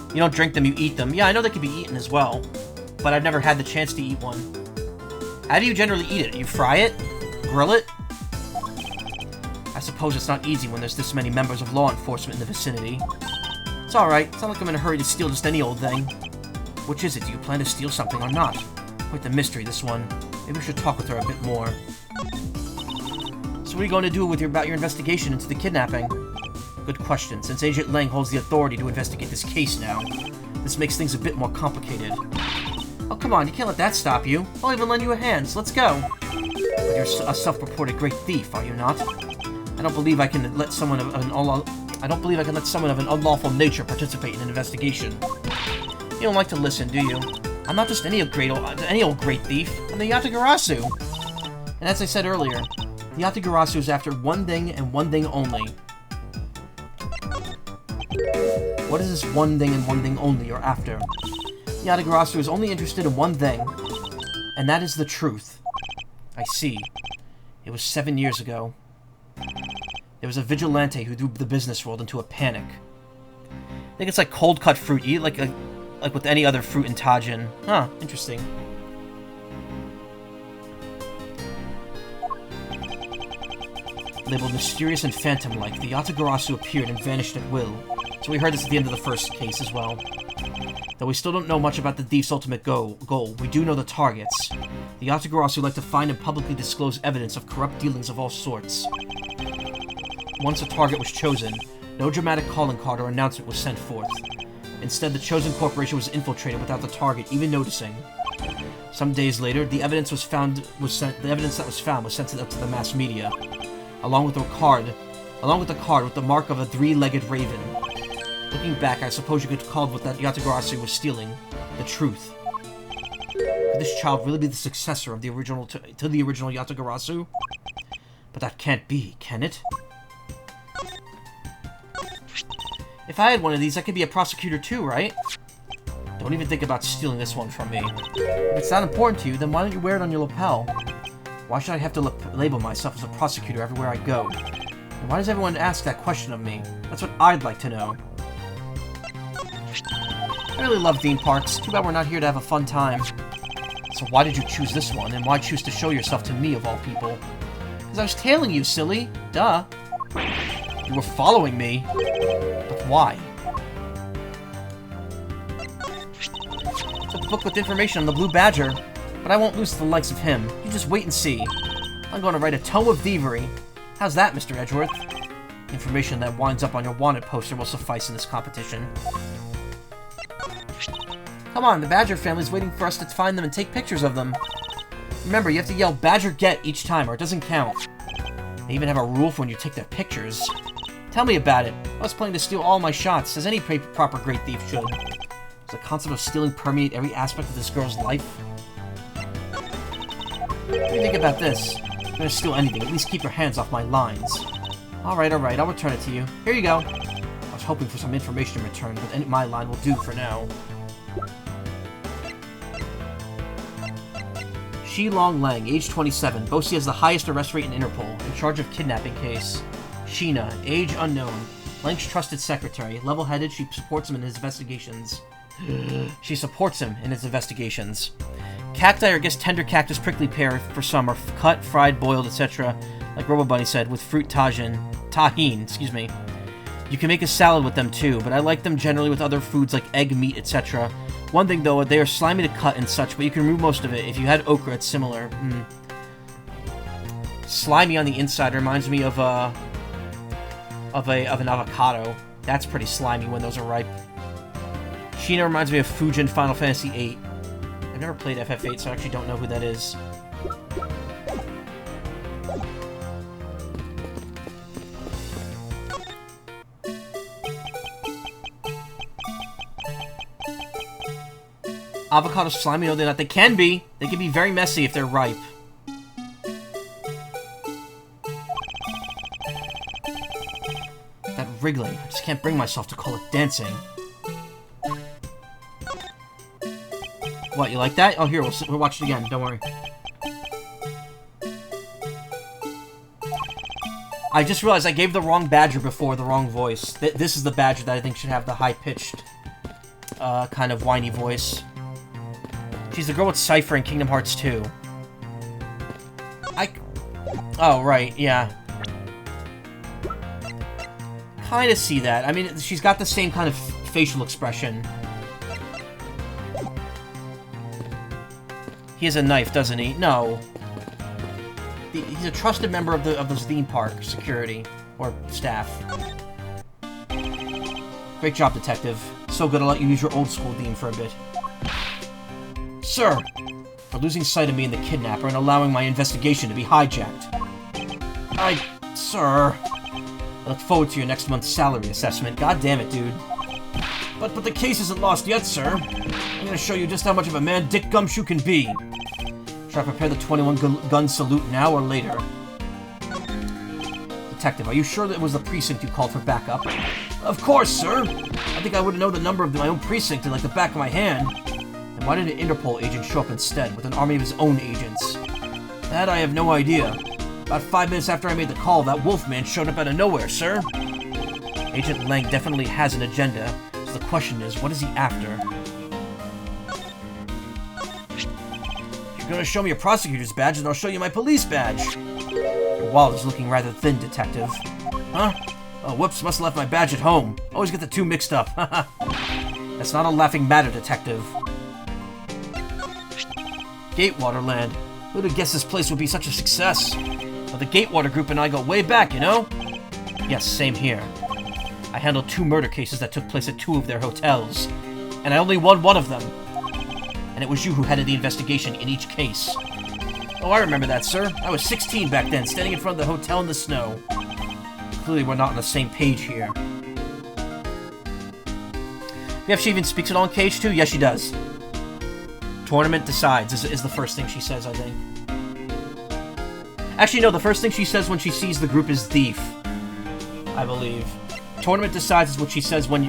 You don't drink them, you eat them. Yeah, I know they can be eaten as well. But I've never had the chance to eat one. How do you generally eat it? You fry it? Grill it? I suppose it's not easy when there's this many members of law enforcement in the vicinity. It's alright. It's not like I'm in a hurry to steal just any old thing. Which is it? Do you plan to steal something or not? Quite the mystery, this one. Maybe we should talk with her a bit more. So what are you going to do about your investigation into the kidnapping? Good question. Since Agent Lang holds the authority to investigate this case now, this makes things a bit more complicated. Oh, come on. You can't let that stop you. I'll even lend you a hand, so let's go. You're a self-reported great thief, are you not? I don't believe I can let someone of an unlawful nature participate in an investigation. You don't like to listen, do you? I'm not just any old great thief. I'm the Yatagarasu. And as I said earlier, the Yatagarasu is after one thing and one thing only. What is this one thing and one thing only you're after? The Yatagarasu is only interested in one thing, and that is the truth. I see. It was 7 years ago. There was a vigilante who threw the business world into a panic. I think it's like cold-cut fruit. You eat like with any other fruit in Tajin. Huh, interesting. Labeled mysterious and phantom-like, the Yatagarasu appeared and vanished at will. So we heard this at the end of the first case as well. Though we still don't know much about the thief's ultimate goal, we do know the targets. The Yatagarasu like to find and publicly disclose evidence of corrupt dealings of all sorts. Once a target was chosen, no dramatic calling card or announcement was sent forth. Instead, the chosen corporation was infiltrated without the target even noticing. Some days later, the evidence that was found was sent up to the mass media, along with the card with the mark of a three-legged raven. Looking back, I suppose you could call what that Yatagarasu was stealing the truth. Could this child really be the successor of the original to the original Yatagarasu? But that can't be, can it? If I had one of these, I could be a prosecutor too, right? Don't even think about stealing this one from me. If it's that important to you, then why don't you wear it on your lapel? Why should I have to label myself as a prosecutor everywhere I go? And why does everyone ask that question of me? That's what I'd like to know. I really love theme parks. Too bad we're not here to have a fun time. So why did you choose this one, and why choose to show yourself to me, of all people? Because I was tailing you, silly. Duh. You were following me. But why? It's a book with information on the Blue Badger. But I won't lose to the likes of him. You just wait and see. I'm going to write a tome of thievery. How's that, Mr. Edgeworth? Information that winds up on your wanted poster will suffice in this competition. Come on, the Badger family's waiting for us to find them and take pictures of them. Remember, you have to yell Badger Get each time or it doesn't count. They even have a rule for when you take their pictures. Tell me about it. I was planning to steal all my shots, as any proper great thief should. Does the concept of stealing permeate every aspect of this girl's life? What do you think about this? If you're gonna steal anything, at least keep your hands off my lines. Alright, I'll return it to you. Here you go. I was hoping for some information in return, but my line will do for now. Shilong Lang, age 27, boasts he has the highest arrest rate in Interpol, in charge of kidnapping case. Sheena, age unknown, Lang's trusted secretary, level-headed, she supports him in his investigations. Cacti, or I guess tender cactus prickly pear for some, are cut, fried, boiled, etc., like Robo Bunny said, with fruit tahine, You can make a salad with them too, but I like them generally with other foods like egg, meat, etc. One thing though, they are slimy to cut and such, but you can remove most of it. If you had okra, it's similar. Slimy on the inside reminds me of an avocado. That's pretty slimy when those are ripe. Sheena reminds me of Fujin Final Fantasy VIII. I've never played FF8, so I actually don't know who that is. Avocados slimy? No, they're not. They can be. They can be very messy if they're ripe. That wriggling. I just can't bring myself to call it dancing. What, you like that? Oh, here, we'll watch it again. Don't worry. I just realized I gave the wrong badger before, the wrong voice. This is the badger that I think should have the high-pitched, kind of whiny voice. She's the girl with Cypher in Kingdom Hearts 2. Oh, right, yeah. Kind of see that. I mean, she's got the same kind of facial expression. He has a knife, doesn't he? No. He's a trusted member of the theme park security or staff. Great job, detective. So good I'll let you use your old school theme for a bit. Sir, for losing sight of me and the kidnapper and allowing my investigation to be hijacked. Sir, I look forward to your next month's salary assessment. God damn it, dude. But the case isn't lost yet, sir. I'm gonna show you just how much of a man Dick Gumshoe can be. Should I prepare the 21-gun salute now or later? Detective, are you sure that it was the precinct you called for backup? Of course, sir! I think I would know the number of my own precinct in like the back of my hand. And why did an Interpol agent show up instead, with an army of his own agents? That I have no idea. About 5 minutes after I made the call, that Wolfman showed up out of nowhere, sir. Agent Lang definitely has an agenda, so the question is, what is he after? You're gonna show me your prosecutor's badge, and I'll show you my police badge. Your wallet is looking rather thin, detective. Huh? Oh, whoops, must have left my badge at home. Always get the two mixed up. That's not a laughing matter, detective. Gatewater Land. Who'd have guessed this place would be such a success? Well, the Gatewater group and I go way back, you know? Yes, same here. I handled 2 murder cases that took place at 2 of their hotels. And I only won 1 of them. And it was you who headed the investigation in each case. Oh, I remember that, sir. I was 16 back then, standing in front of the hotel in the snow. Clearly we're not on the same page here. Yeah, if she even speaks it on Cage 2? Yes, she does. Tournament decides is the first thing she says, I think. Actually, no, the first thing she says when she sees the group is thief, I believe. Tournament decides is what she says when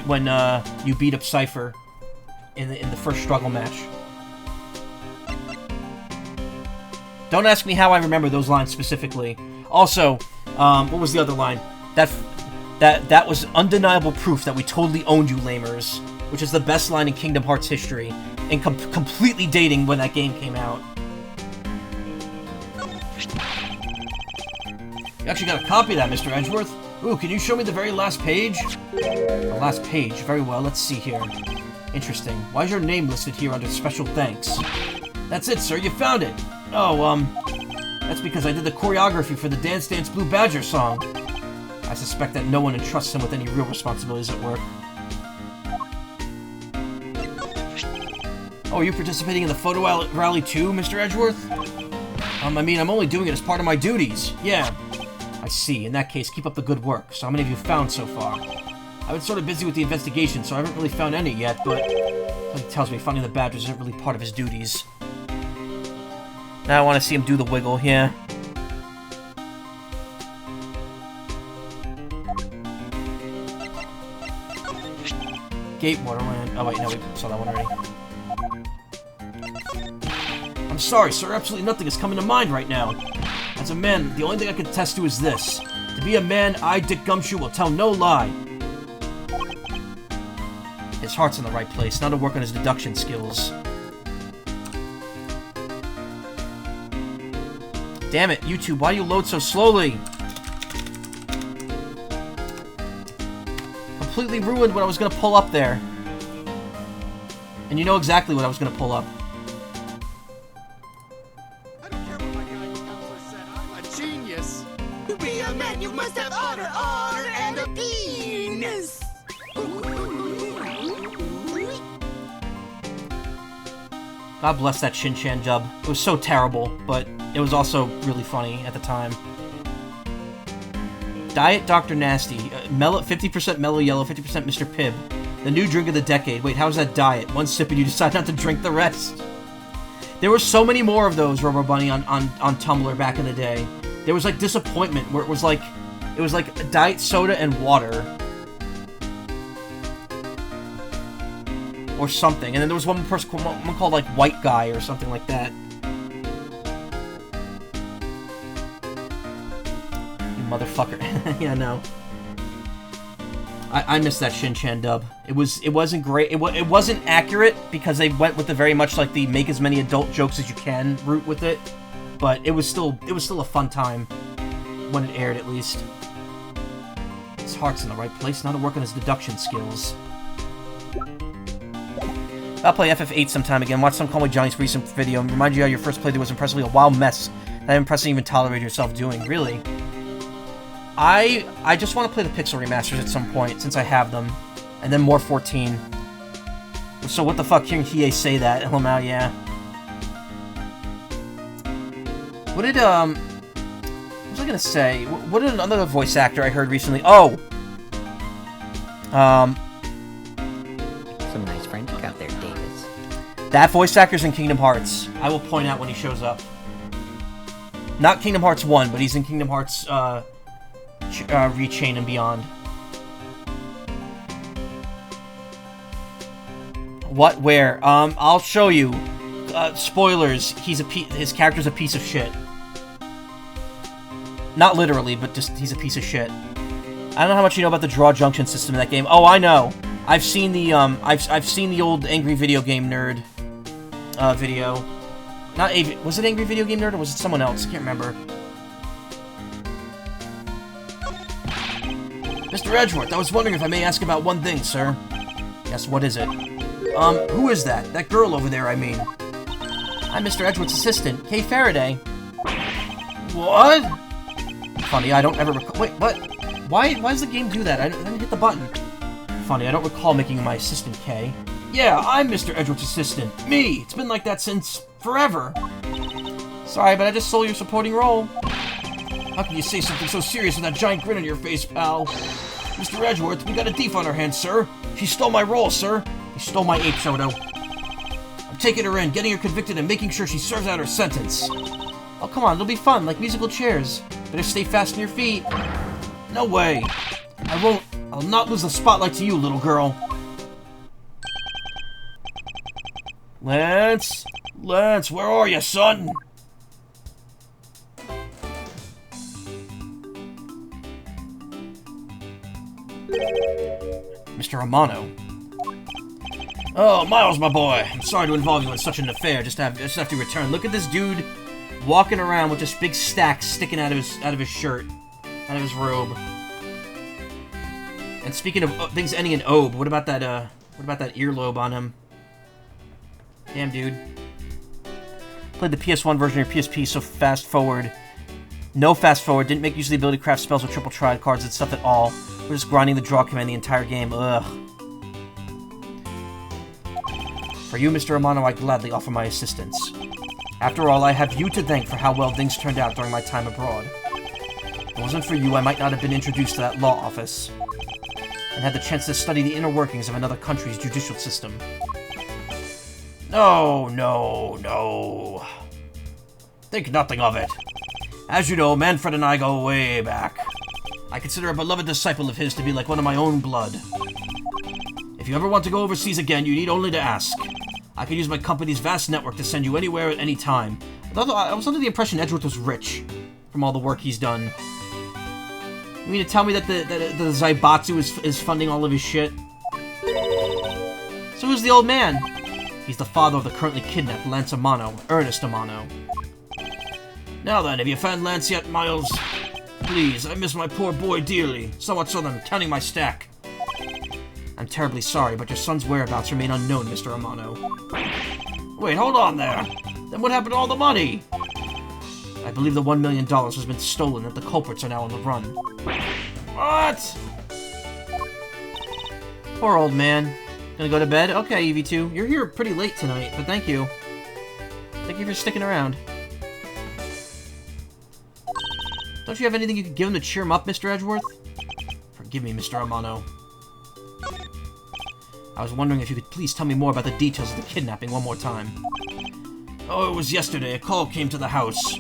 you beat up Cypher in the first struggle match. Don't ask me how I remember those lines specifically. Also, what was the other line? That was undeniable proof that we totally owned you, lamers, which is the best line in Kingdom Hearts history, and completely dating when that game came out. You actually got a copy of that, Mr. Edgeworth. Ooh, can you show me the very last page? The last page. Very well, let's see here. Interesting. Why is your name listed here under special thanks? That's it, sir. You found it. Oh, that's because I did the choreography for the Dance Dance Blue Badger song. I suspect that no one entrusts him with any real responsibilities at work. Oh, are you participating in the photo rally too, Mr. Edgeworth? I mean, I'm only doing it as part of my duties. Yeah. I see. In that case, keep up the good work. So how many have you found so far? I've been sort of busy with the investigation, so I haven't really found any yet, but something tells me finding the badgers isn't really part of his duties. Now I want to see him do the wiggle here. Gatewater Land. Oh wait, no, we saw that one already. I'm sorry, sir. Absolutely nothing is coming to mind right now. As a man, the only thing I can attest to is this. To be a man, I, Dick Gumshoe, will tell no lie. His heart's in the right place, now to work on his deduction skills. Damn it, YouTube, why do you load so slowly? Completely ruined what I was gonna pull up there. And you know exactly what I was gonna pull up. I don't care what my guidance counselor said, I'm a genius! To be a man, you must have honor, and a penis! God bless that Shin-Chan dub. It was so terrible, but it was also really funny at the time. Diet Dr. Nasty. 50% Mellow Yellow, 50% Mr. Pibb. The new drink of the decade. Wait, how's that diet? One sip and you decide not to drink the rest. There were so many more of those, Rubber Bunny, on Tumblr back in the day. There was like Disappointment, where it was like diet soda and water. Or something. And then there was one called like White Guy or something like that. You motherfucker. Yeah, no. I missed that Shin-Chan dub. It wasn't great. It wasn't accurate because they went with the very much like the make as many adult jokes as you can route with it. But it was still a fun time when it aired, at least. His heart's in the right place, now to work on his deduction skills. I'll play FF8 sometime again. Watch some Call Me Johnny's recent video and remind you how your first playthrough was impressively a wild mess that impressively even tolerated yourself doing. Really? I just want to play the Pixel remasters at some point, since I have them. And then more 14. So what the fuck, hearing Hiei say that? Oh, now, yeah. What did, what was I gonna say? What did another voice actor I heard recently? Oh! Some nice friends you got there, Davis. That voice actor's in Kingdom Hearts. I will point out when he shows up. Not Kingdom Hearts 1, but he's in Kingdom Hearts, Rechain and Beyond. What? Where? I'll show you. Spoilers. His character's a piece of shit. Not literally, but just he's a piece of shit. I don't know how much you know about the draw junction system in that game. Oh, I know. I've seen the I've seen the old Angry Video Game Nerd video. Was it Angry Video Game Nerd or was it someone else? I can't remember. Mr. Edgeworth, I was wondering if I may ask about one thing, sir. Yes, what is it? Who is that? That girl over there, I mean. I'm Mr. Edgeworth's assistant, Kay Faraday. What? Funny, I don't ever recall. Wait, what? Why does the game do that? I didn't hit the button. Funny, I don't recall making my assistant Kay. Yeah, I'm Mr. Edgeworth's assistant. Me! It's been like that since forever. Sorry, but I just stole your supporting role. How can you say something so serious with that giant grin on your face, pal? Mr. Edgeworth, we got a thief on our hands, sir. She stole my role, sir. He stole my ape photo. I'm taking her in, getting her convicted, and making sure she serves out her sentence. Oh, come on, it'll be fun, like musical chairs. Better stay fast on your feet. No way. I won't. I'll not lose the spotlight to you, little girl. Lance, where are you, son? Mr. Amano. Oh, Miles, my boy. I'm sorry to involve you in such an affair. Just have to return. Look at this dude walking around with just big stacks sticking out of his shirt, out of his robe. And speaking of things ending in "obe," what about that earlobe on him? Damn, dude. Played the PS1 version of your PSP, so fast forward. No fast forward. Didn't make use of the ability to craft spells with triple triad cards and stuff at all. We're just grinding the draw command the entire game. Ugh. For you, Mr. Amano, I gladly offer my assistance. After all, I have you to thank for how well things turned out during my time abroad. If it wasn't for you, I might not have been introduced to that law office, and had the chance to study the inner workings of another country's judicial system. No. Think nothing of it. As you know, Manfred and I go way back. I consider a beloved disciple of his to be like one of my own blood. If you ever want to go overseas again, you need only to ask. I could use my company's vast network to send you anywhere at any time. Although I was under the impression Edgeworth was rich from all the work he's done. You mean to tell me that the Zaibatsu is funding all of his shit? So who's the old man? He's the father of the currently kidnapped Lance Amano, Ernest Amano. Now then, have you found Lance yet, Miles? Please, I miss my poor boy dearly, so much so that I'm counting my stack. I'm terribly sorry, but your son's whereabouts remain unknown, Mr. Amano. Wait, hold on there. Then what happened to all the money? I believe the $1 million has been stolen and the culprits are now on the run. What? Poor old man. Gonna go to bed? Okay, EV2. You're here pretty late tonight, but thank you. Thank you for sticking around. Don't you have anything you could give him to cheer him up, Mr. Edgeworth? Forgive me, Mr. Amano. I was wondering if you could please tell me more about the details of the kidnapping one more time. Oh, it was yesterday. A call came to the house.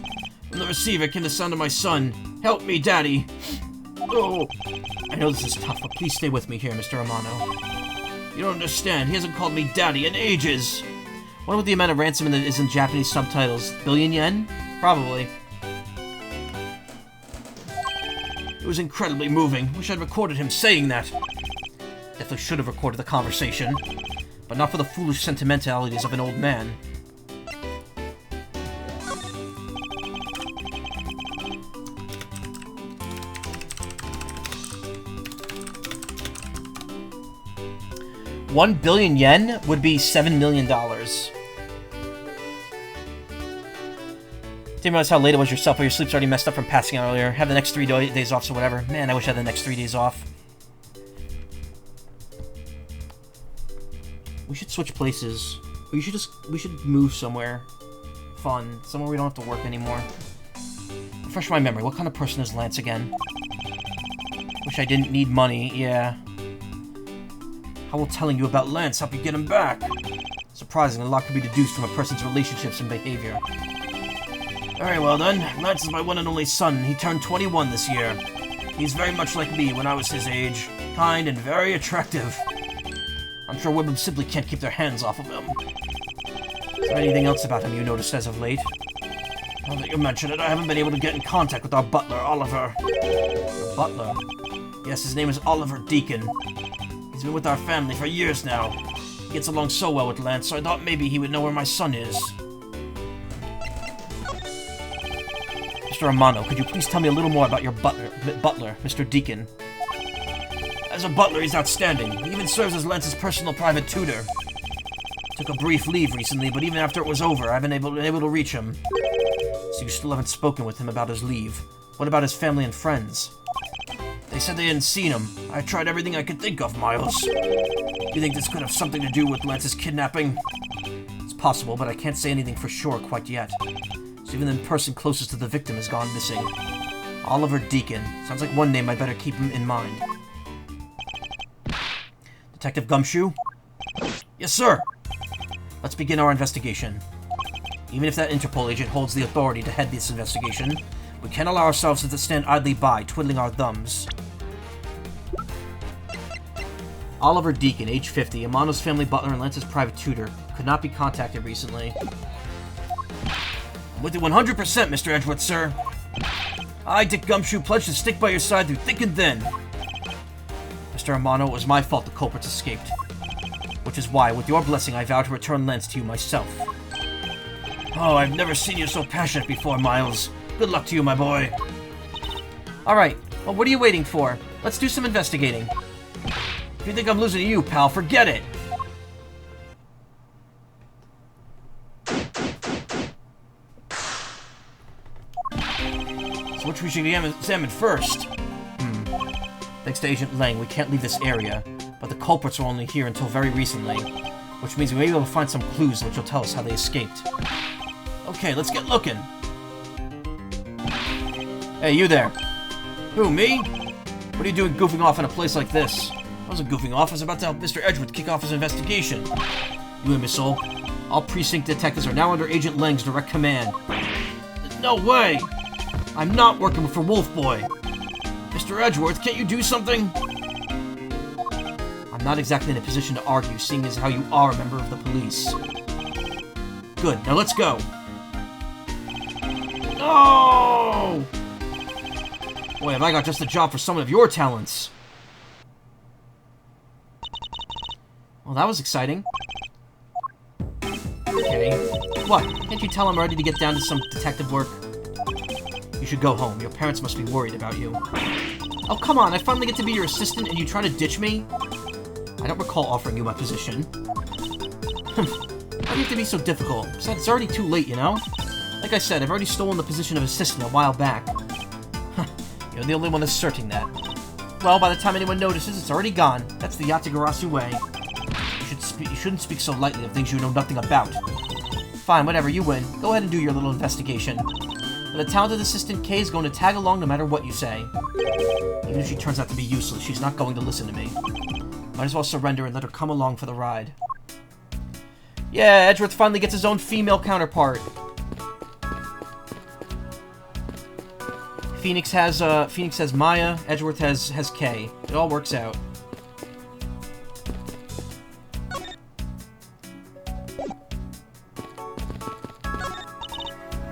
From the receiver came the sound of my son. Help me, Daddy. Oh, I know this is tough, but please stay with me here, Mr. Amano. You don't understand. He hasn't called me Daddy in ages. Wonder what the amount of ransom is in Japanese subtitles. Billion yen? Probably. It was incredibly moving. Wish I'd recorded him saying that. Definitely should have recorded the conversation. But not for the foolish sentimentalities of an old man. $1 billion yen would be $7 million. Didn't realize how late it was yourself, but your sleep's already messed up from passing out earlier. Have the next 3 days off, so whatever. Man, I wish I had the next 3 days off. We should switch places. We should move somewhere fun. Somewhere we don't have to work anymore. Refresh my memory. What kind of person is Lance again? Wish I didn't need money. Yeah. How will telling you about Lance help you get him back? Surprisingly, a lot could be deduced from a person's relationships and behavior. Very well then. Lance is my one and only son. He turned 21 this year. He's very much like me when I was his age. Kind and very attractive. I'm sure women simply can't keep their hands off of him. Is there anything else about him you noticed as of late? Now that you mention it, I haven't been able to get in contact with our butler, Oliver. The butler? Yes, his name is Oliver Deacon. He's been with our family for years now. He gets along so well with Lance, so I thought maybe he would know where my son is. Mr. Amano, could you please tell me a little more about your butler, Mr. Deacon? As a butler, he's outstanding. He even serves as Lance's personal private tutor. Took a brief leave recently, but even after it was over, I've been able to reach him. So you still haven't spoken with him about his leave. What about his family and friends? They said they hadn't seen him. I tried everything I could think of, Miles. Do you think this could have something to do with Lance's kidnapping? It's possible, but I can't say anything for sure quite yet. So even the person closest to the victim has gone missing. Oliver Deacon. Sounds like one name I better keep him in mind. Detective Gumshoe? Yes, sir! Let's begin our investigation. Even if that Interpol agent holds the authority to head this investigation, we can't allow ourselves to stand idly by, twiddling our thumbs. Oliver Deacon, age 50, Amano's family butler and Lance's private tutor, could not be contacted recently. I'm with you 100%, Mr. Edgeworth, sir. I, Dick Gumshoe, pledge to stick by your side through thick and thin. Mr. Amano, it was my fault the culprits escaped. Which is why, with your blessing, I vow to return Lance to you myself. Oh, I've never seen you so passionate before, Miles. Good luck to you, my boy. Alright, well, what are you waiting for? Let's do some investigating. If you think I'm losing to you, pal, forget it. So which we should examine first? Thanks to Agent Lang, we can't leave this area, but the culprits were only here until very recently, which means we may be able to find some clues which will tell us how they escaped. Okay, let's get looking. Hey, you there. Who, me? What are you doing goofing off in a place like this? I wasn't goofing off, I was about to help Mr. Edgeworth kick off his investigation. You imbecile. All precinct detectives are now under Agent Lang's direct command. No way! I'm not working for Wolf Boy. Mr. Edgeworth, can't you do something? I'm not exactly in a position to argue, seeing as how you are a member of the police. Good, now let's go. No! Boy, have I got just the job for someone of your talents. Well, that was exciting. Okay. What? Can't you tell I'm ready to get down to some detective work? You should go home. Your parents must be worried about you. Oh, come on. I finally get to be your assistant and you try to ditch me? I don't recall offering you my position. Why do you have to be so difficult? Besides, it's already too late, you know? Like I said, I've already stolen the position of assistant a while back. You're the only one asserting that. Well, by the time anyone notices, it's already gone. That's the Yatagarasu way. You shouldn't speak so lightly of things you know nothing about. Fine, whatever, you win. Go ahead and do your little investigation. But the talented assistant Kay is going to tag along no matter what you say. Even if she turns out to be useless, she's not going to listen to me. Might as well surrender and let her come along for the ride. Yeah, Edgeworth finally gets his own female counterpart. Phoenix has Maya, Edgeworth has Kay. It all works out.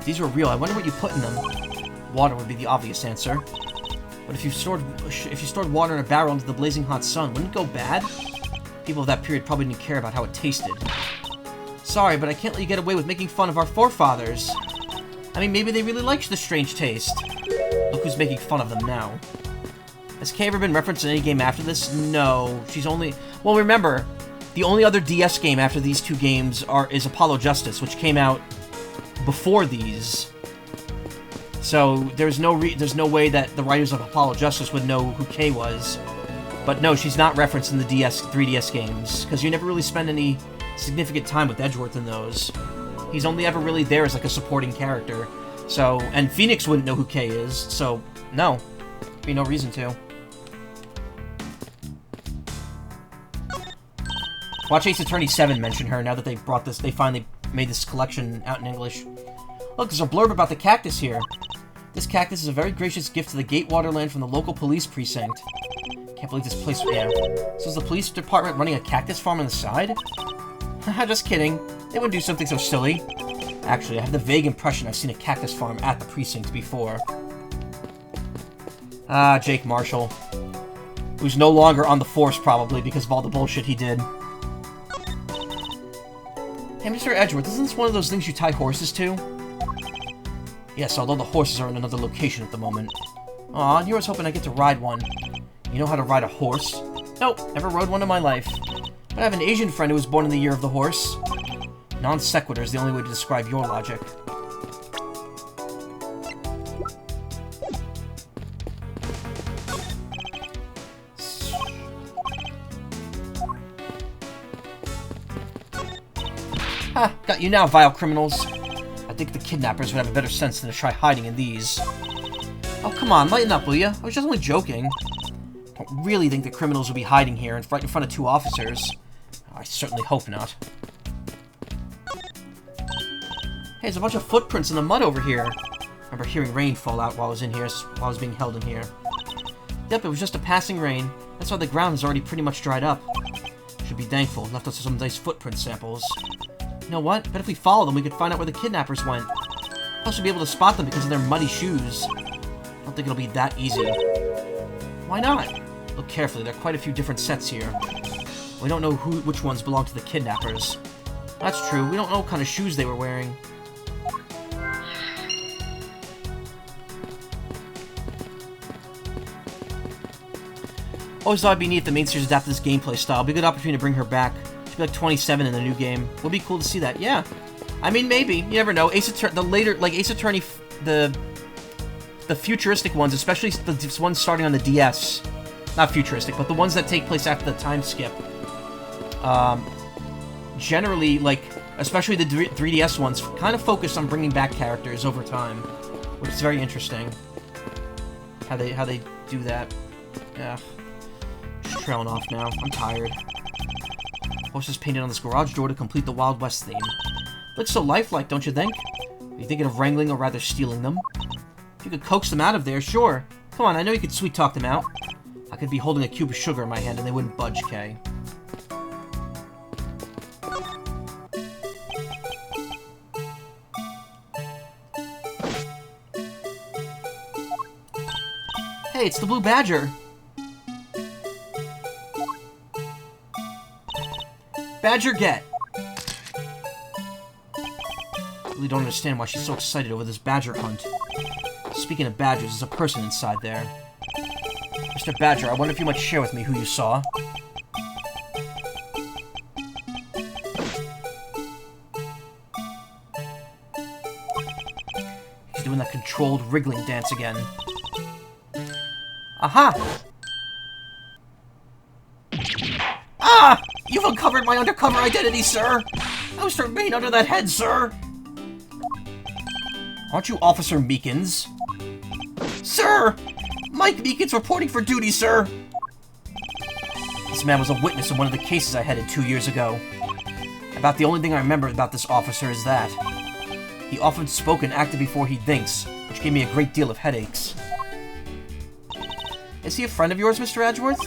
These were real. I wonder what you put in them. Water would be the obvious answer. But if you stored water in a barrel into the blazing hot sun, wouldn't it go bad? People of that period probably didn't care about how it tasted. Sorry, but I can't let you get away with making fun of our forefathers. I mean, maybe they really liked the strange taste. Look who's making fun of them now. Has Kay ever been referenced in any game after this? No. She's only... Well, remember, the only other DS game after these two games is Apollo Justice, which came out before these. So there's no way that the writers of Apollo Justice would know who Kay was. But no, she's not referenced in the 3DS games, because you never really spend any significant time with Edgeworth in those. He's only ever really there as like a supporting character. So, and Phoenix wouldn't know who Kay is, so no. Be no reason to. Watch Ace Attorney 7 mention her now that they finally made this collection out in English. Look, there's a blurb about the cactus here. This cactus is a very gracious gift to the Gatewater land from the local police precinct. Can't believe this place... Yeah. So is the police department running a cactus farm on the side? Haha, just kidding. They wouldn't do something so silly. Actually, I have the vague impression I've seen a cactus farm at the precinct before. Ah, Jake Marshall. Who's no longer on the force, probably, because of all the bullshit he did. Hey, Mr. Edgeworth, isn't this one of those things you tie horses to? Yes, although the horses are in another location at the moment. Aw, and you was hoping I get to ride one. You know how to ride a horse? Nope, never rode one in my life. But I have an Asian friend who was born in the year of the horse. Non sequitur is the only way to describe your logic. Ha! Got you now, vile criminals. I think the kidnappers would have a better sense than to try hiding in these. Oh, come on, lighten up, will ya? I was just only joking. Don't really think the criminals will be hiding here right in front of two officers. I certainly hope not. Hey, there's a bunch of footprints in the mud over here. I remember hearing rain fall out while I was in here, while I was being held in here. Yep, it was just a passing rain. That's why the ground is already pretty much dried up. Should be thankful. Left us some nice footprint samples. You know what? Bet if we follow them, we could find out where the kidnappers went. Plus, we'll be able to spot them because of their muddy shoes. I don't think it'll be that easy. Why not? Look carefully. There are quite a few different sets here. We don't know which ones belong to the kidnappers. That's true. We don't know what kind of shoes they were wearing. Always thought it'd be neat if the main series adapted this gameplay style. It'd be a good opportunity to bring her back. She'd be like 27 in the new game. Would be cool to see that. Yeah. I mean, maybe. You never know. Ace Attorney, the futuristic ones, especially the ones starting on the DS. Not futuristic, but the ones that take place after the time skip. Generally, like, especially the 3DS ones, kind of focus on bringing back characters over time, which is very interesting. How they do that. Yeah. Just trailing off now. I'm tired. Horses painted on this garage door to complete the Wild West theme. Looks so lifelike, don't you think? Are you thinking of wrangling or rather stealing them? If you could coax them out of there, sure. Come on, I know you could sweet-talk them out. I could be holding a cube of sugar in my hand and they wouldn't budge, Kay. Hey, it's the Blue Badger! Badger get! I really don't understand why she's so excited over this badger hunt. Speaking of badgers, there's a person inside there. Mr. Badger, I wonder if you might share with me who you saw. He's doing that controlled wriggling dance again. Aha! Ah! You've uncovered my undercover identity, sir! I was to remain under that head, sir! Aren't you Officer Meekins? Sir! Mike Meekins reporting for duty, sir! This man was a witness in one of the cases I headed 2 years ago. About the only thing I remember about this officer is that he often spoke and acted before he thinks, which gave me a great deal of headaches. Is he a friend of yours, Mr. Edgeworth?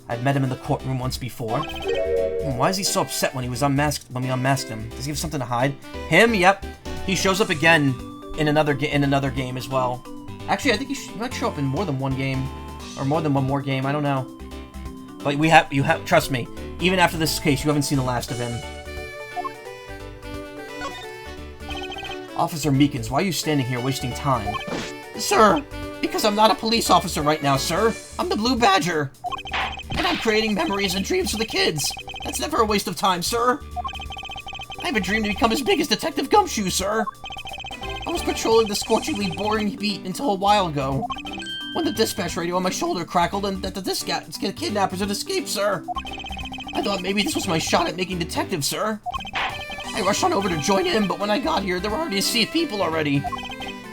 I've met him in the courtroom once before. Why is he so upset when he was unmasked? When we unmasked him? Does he have something to hide? Him? Yep. He shows up again in another game as well. Actually, I think he might show up in more than one game, or more than one more game. I don't know. But you have trust me. Even after this case, you haven't seen the last of him. Officer Meekins, why are you standing here wasting time? Sir, because I'm not a police officer right now, sir. I'm the Blue Badger. And I'm creating memories and dreams for the kids. That's never a waste of time, sir. I have a dream to become as big as Detective Gumshoe, sir. I was patrolling the scorchingly boring beat until a while ago, when the dispatch radio on my shoulder crackled and that the kidnappers had escaped, sir. I thought maybe this was my shot at making detective, sir. I rushed on over to join in, but when I got here, there were already a sea of people already.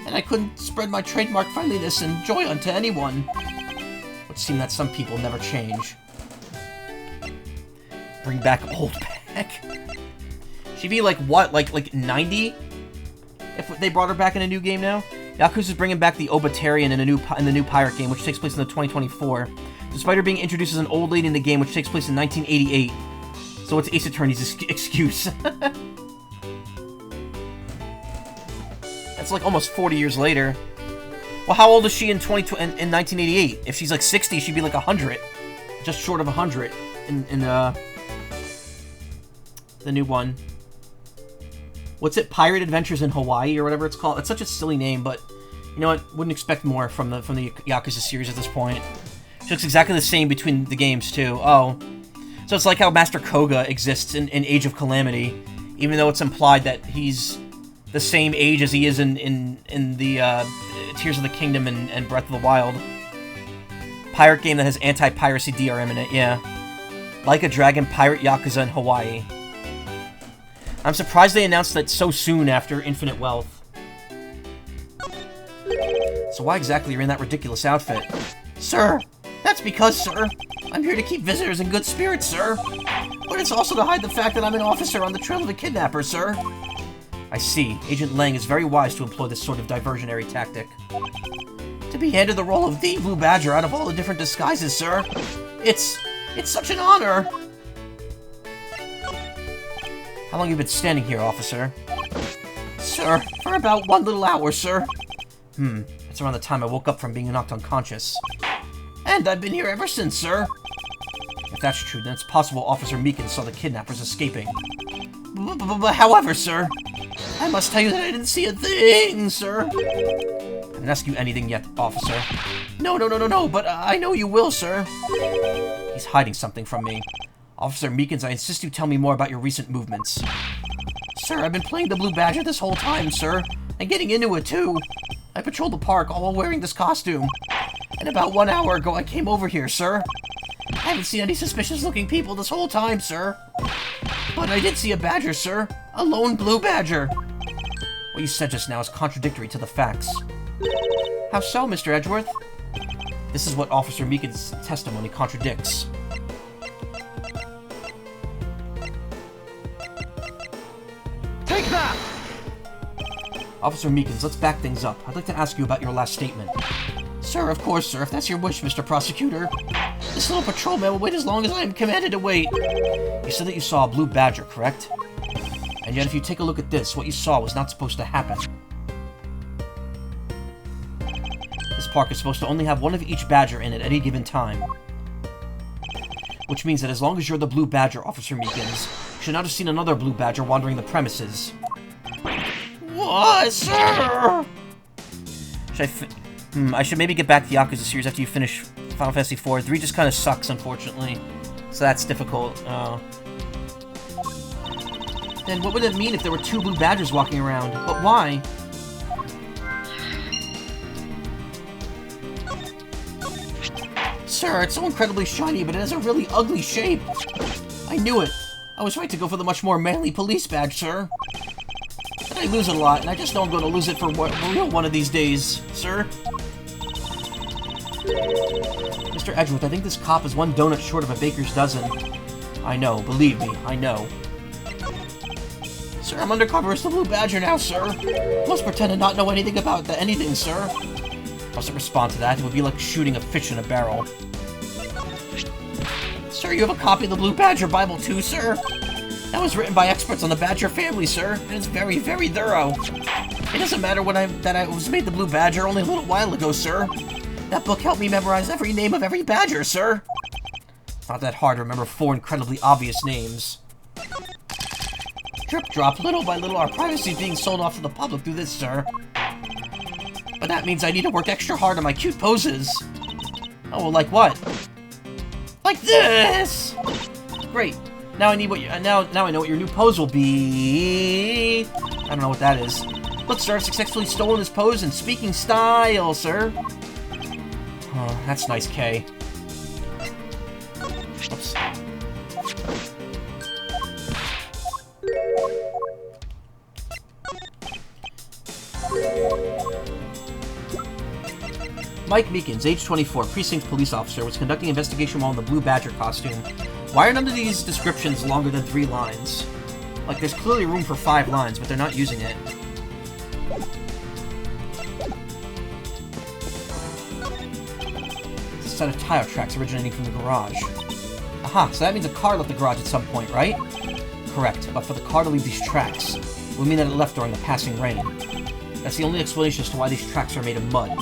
And I couldn't spread my trademark friendliness and joy onto anyone. It would seem that some people never change. Bring back old Beck. She'd be like, what, like 90? If they brought her back in a new game now? Yakuza's bringing back the Obatarian in the new Pirate game, which takes place in the 2024. Despite her being introduced as an old lady in the game, which takes place in 1988. So it's Ace Attorney's excuse. That's like almost 40 years later. Well, how old is she in 1988? If she's like 60, she'd be like 100. Just short of 100 in the new one. What's it? Pirate Adventures in Hawaii or whatever it's called. It's such a silly name, but you know what? Wouldn't expect more from the Yakuza series at this point. She looks exactly the same between the games too. Oh, so it's like how Master Koga exists in Age of Calamity, even though it's implied that he's the same age as he is in the Tears of the Kingdom and Breath of the Wild. Pirate game that has anti-piracy DRM in it, yeah. Like a Dragon, Pirate Yakuza in Hawaii. I'm surprised they announced that so soon after Infinite Wealth. So why exactly are you in that ridiculous outfit? Sir, that's because, sir, I'm here to keep visitors in good spirits, sir. But it's also to hide the fact that I'm an officer on the trail of the kidnapper, sir. I see. Agent Lang is very wise to employ this sort of diversionary tactic. To be handed the role of the Blue Badger out of all the different disguises, sir. It's such an honor. How long have you been standing here, officer? Sir, for about 1 little hour, sir. That's around the time I woke up from being knocked unconscious. And I've been here ever since, sir. If that's true, then it's possible Officer Meekins saw the kidnappers escaping. However, sir, I must tell you that I didn't see a thing, sir. I didn't ask you anything yet, officer. No, but I know you will, sir. He's hiding something from me. Officer Meekins, I insist you tell me more about your recent movements. Sir, I've been playing the Blue Badger this whole time, sir, and getting into it, too. I patrolled the park all while wearing this costume. And about 1 hour ago, I came over here, sir. I haven't seen any suspicious-looking people this whole time, sir. But I did see a badger, sir. A lone Blue Badger. What you said just now is contradictory to the facts. How so, Mr. Edgeworth? This is what Officer Meekins' testimony contradicts. Take that! Officer Meekins, let's back things up. I'd like to ask you about your last statement. Sir, of course, sir, if that's your wish, Mr. Prosecutor. This little patrolman will wait as long as I am commanded to wait. You said that you saw a Blue Badger, correct? And yet if you take a look at this, what you saw was not supposed to happen. This park is supposed to only have one of each badger in it at any given time. Which means that as long as you're the Blue Badger, Officer Meekins, you should not have seen another Blue Badger wandering the premises. What, sir? I should maybe get back to the Yakuza series after you finish Final Fantasy IV. 3 just kind of sucks, unfortunately. So that's difficult. Then what would it mean if there were 2 Blue Badgers walking around? But why? Sir, it's so incredibly shiny, but it has a really ugly shape. I knew it. I was right to go for the much more manly police badge, sir. But I lose it a lot, and I just know I'm going to lose it for real one of these days, sir. Mr. Mr. Edgeworth, I think this cop is one donut short of a baker's dozen. I know, believe me, I know. Sir, I'm undercover as the Blue Badger now, sir. Must pretend to not know anything about anything, sir. Mustn't respond to that. It would be like shooting a fish in a barrel. Sir, you have a copy of the Blue Badger Bible too, sir? That was written by experts on the Badger family, sir, and it's very, very thorough. It doesn't matter that I was made the Blue Badger only a little while ago, sir. That book helped me memorize every name of every badger, sir. It's not that hard to remember 4 incredibly obvious names. Drip drop, little by little, our privacy is being sold off to the public through this, sir. But that means I need to work extra hard on my cute poses. Oh, well, like what? Like this! Great. Now I need what now I know what your new pose will be. I don't know what that is. Look, sir, I've successfully stolen this pose in speaking style, sir. Oh, that's nice, Kay. Oops. Mike Meekins, age 24, precinct police officer, was conducting investigation while in the Blue Badger costume. Why are none of these descriptions longer than 3 lines? Like, there's clearly room for 5 lines, but they're not using it. It's a set of tire tracks originating from the garage. Aha, so that means a car left the garage at some point, right? Correct, but for the car to leave these tracks, it would mean that it left during the passing rain. That's the only explanation as to why these tracks are made of mud.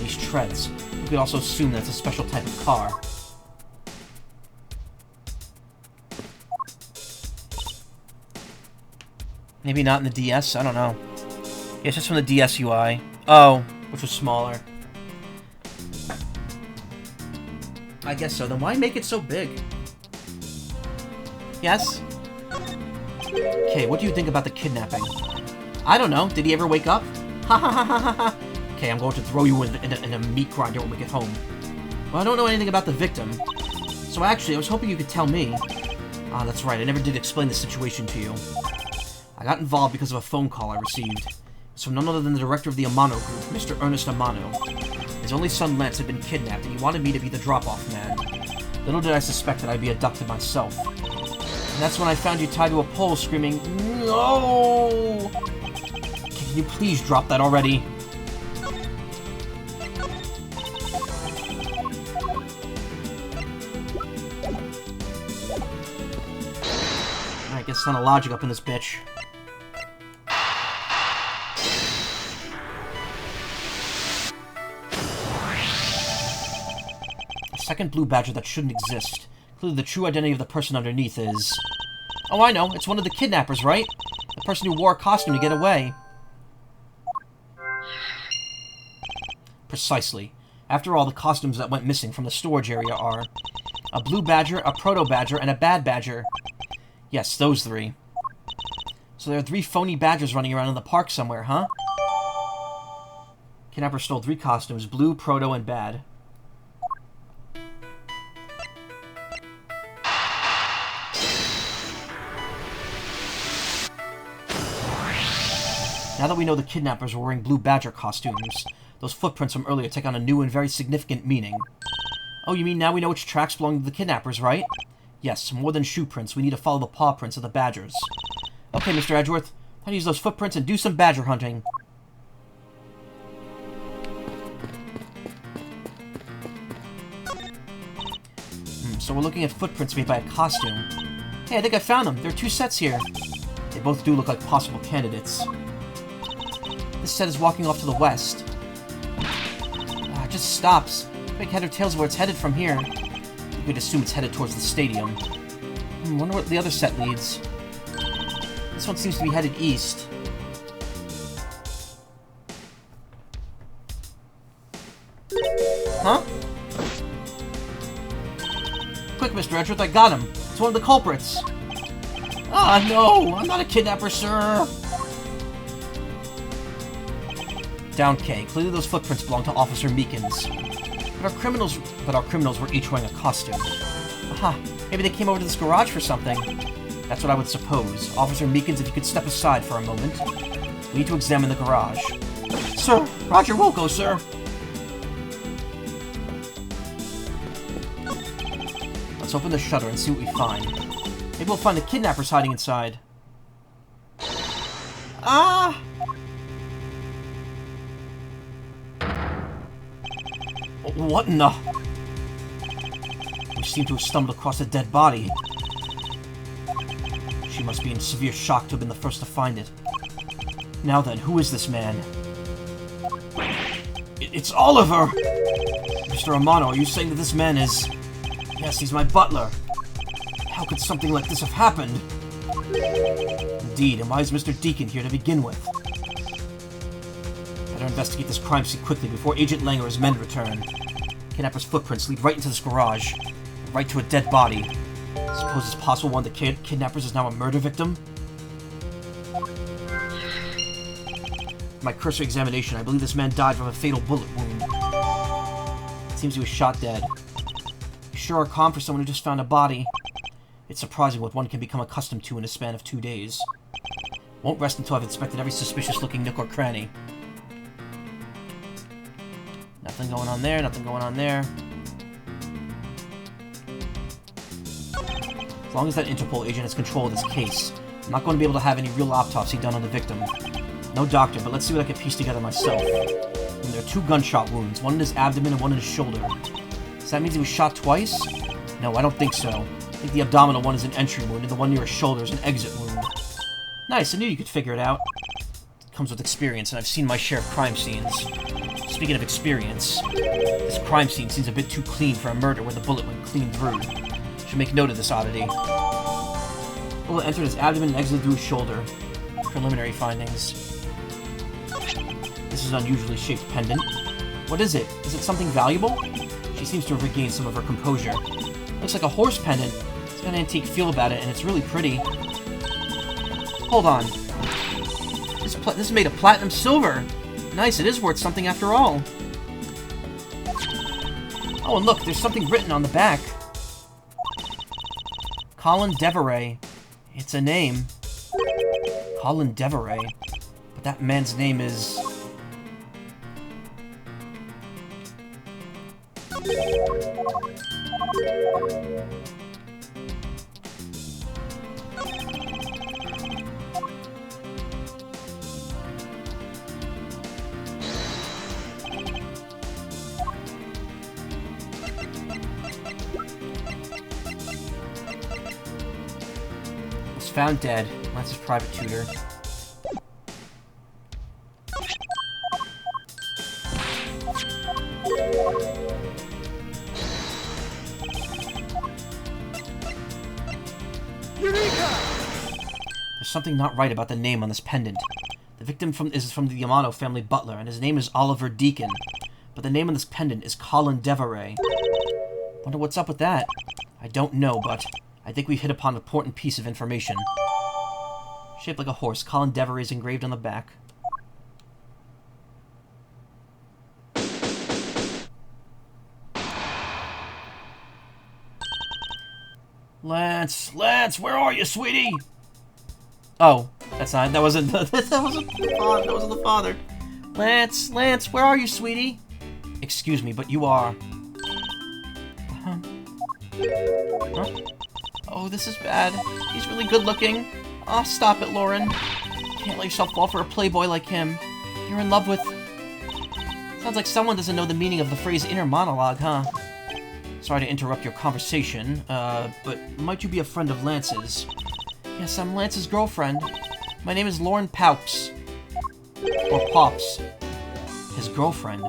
These treads. You could also assume that's a special type of car. Maybe not in the DS? I don't know. Yeah, it's just from the DS UI. Oh, which was smaller. I guess so. Then why make it so big? Yes? Okay, what do you think about the kidnapping? I don't know. Did he ever wake up? Ha ha ha ha ha ha. Okay, I'm going to throw you in a meat grinder when we get home. Well, I don't know anything about the victim. So actually, I was hoping you could tell me. Ah, that's right. I never did explain the situation to you. I got involved because of a phone call I received. It's from none other than the director of the Amano Group, Mr. Ernest Amano. His only son, Lance, had been kidnapped, and he wanted me to be the drop-off man. Little did I suspect that I'd be abducted myself. And that's when I found you tied to a pole, screaming, "No!" Can you please drop that already? Alright, get a ton of logic up in this bitch. Second Blue Badger that shouldn't exist. Clearly the true identity of the person underneath is... Oh, I know. It's one of the kidnappers, right? The person who wore a costume to get away. Precisely. After all, the costumes that went missing from the storage area are... a Blue Badger, a Proto Badger, and a Bad Badger. Yes, those 3. So there are 3 phony badgers running around in the park somewhere, huh? Kidnapper stole 3 costumes, Blue, Proto, and Bad. Now that we know the kidnappers were wearing Blue Badger costumes, those footprints from earlier take on a new and very significant meaning. Oh, you mean now we know which tracks belong to the kidnappers, right? Yes, more than shoe prints, we need to follow the paw prints of the badgers. Okay, Mr. Edgeworth, I'll use those footprints and do some badger hunting. So we're looking at footprints made by a costume. Hey, I think I found them. There are 2 sets here. They both do look like possible candidates. This set is walking off to the west. It just stops. Quick, head or tails where it's headed from here. You could assume it's headed towards the stadium. Wonder what the other set leads. This one seems to be headed east. Huh? Quick, Mr. Edgeworth, I got him. It's one of the culprits. Ah, no! I'm not a kidnapper, sir! Down K. Clearly those footprints belong to Officer Meekins. But our criminals were each wearing a costume. Aha! Maybe they came over to this garage for something. That's what I would suppose. Officer Meekins, if you could step aside for a moment. We need to examine the garage. Sir! Roger Wilco, sir! Let's open the shutter and see what we find. Maybe we'll find the kidnappers hiding inside. Ah! What in the... We seem to have stumbled across a dead body. She must be in severe shock to have been the first to find it. Now then, who is this man? It's Oliver! Mr. Romano, are you saying that this man is... Yes, he's my butler. How could something like this have happened? Indeed, and why is Mr. Deacon here to begin with? Better investigate this crime scene quickly before Agent Lang or his men return. Kidnapper's footprints lead right into this garage. Right to a dead body. Suppose it's possible one of the kidnappers is now a murder victim? My cursory examination, I believe this man died from a fatal bullet wound. It seems he was shot dead. You sure are calm for someone who just found a body. It's surprising what one can become accustomed to in a span of 2 days. Won't rest until I've inspected every suspicious-looking nook or cranny. Nothing going on there, nothing going on there. As long as that Interpol agent has control of this case, I'm not going to be able to have any real autopsy done on the victim. No doctor, but let's see what I can piece together myself. And there are 2 gunshot wounds, one in his abdomen and one in his shoulder. Does that mean he was shot twice? No, I don't think so. I think the abdominal one is an entry wound, and the one near his shoulder is an exit wound. Nice, I knew you could figure it out. It comes with experience, and I've seen my share of crime scenes. Speaking of experience, this crime scene seems a bit too clean for a murder where the bullet went clean through. Should make note of this oddity. Bullet entered his abdomen and exited through his shoulder. Preliminary findings. This is an unusually shaped pendant. What is it? Is it something valuable? She seems to have regained some of her composure. Looks like a horse pendant. It's got an antique feel about it, and it's really pretty. Hold on. This is made of platinum silver. Nice, it is worth something after all. Oh, and look, there's something written on the back. Colin Deveray. It's a name. Colin Deveray. But that man's name is... was found dead. Lance's private tutor. There's something not right about the name on this pendant. The victim is from the Yamano family butler, and his name is Oliver Deacon. But the name on this pendant is Colin Deveray. Wonder what's up with that? I don't know, but I think we've hit upon an important piece of information. Shaped like a horse, Colin Deveray is engraved on the back. Lance, where are you, sweetie? Oh, that wasn't the father. Lance, where are you, sweetie? Excuse me, but you are. Huh? Oh, this is bad. He's really good looking. Oh, stop it, Lauren. You can't let yourself fall for a playboy like him. You're in love with... Sounds like someone doesn't know the meaning of the phrase inner monologue, huh? Sorry to interrupt your conversation, but might you be a friend of Lance's? Yes, I'm Lance's girlfriend. My name is Lauren Paups. Or Pops. His girlfriend.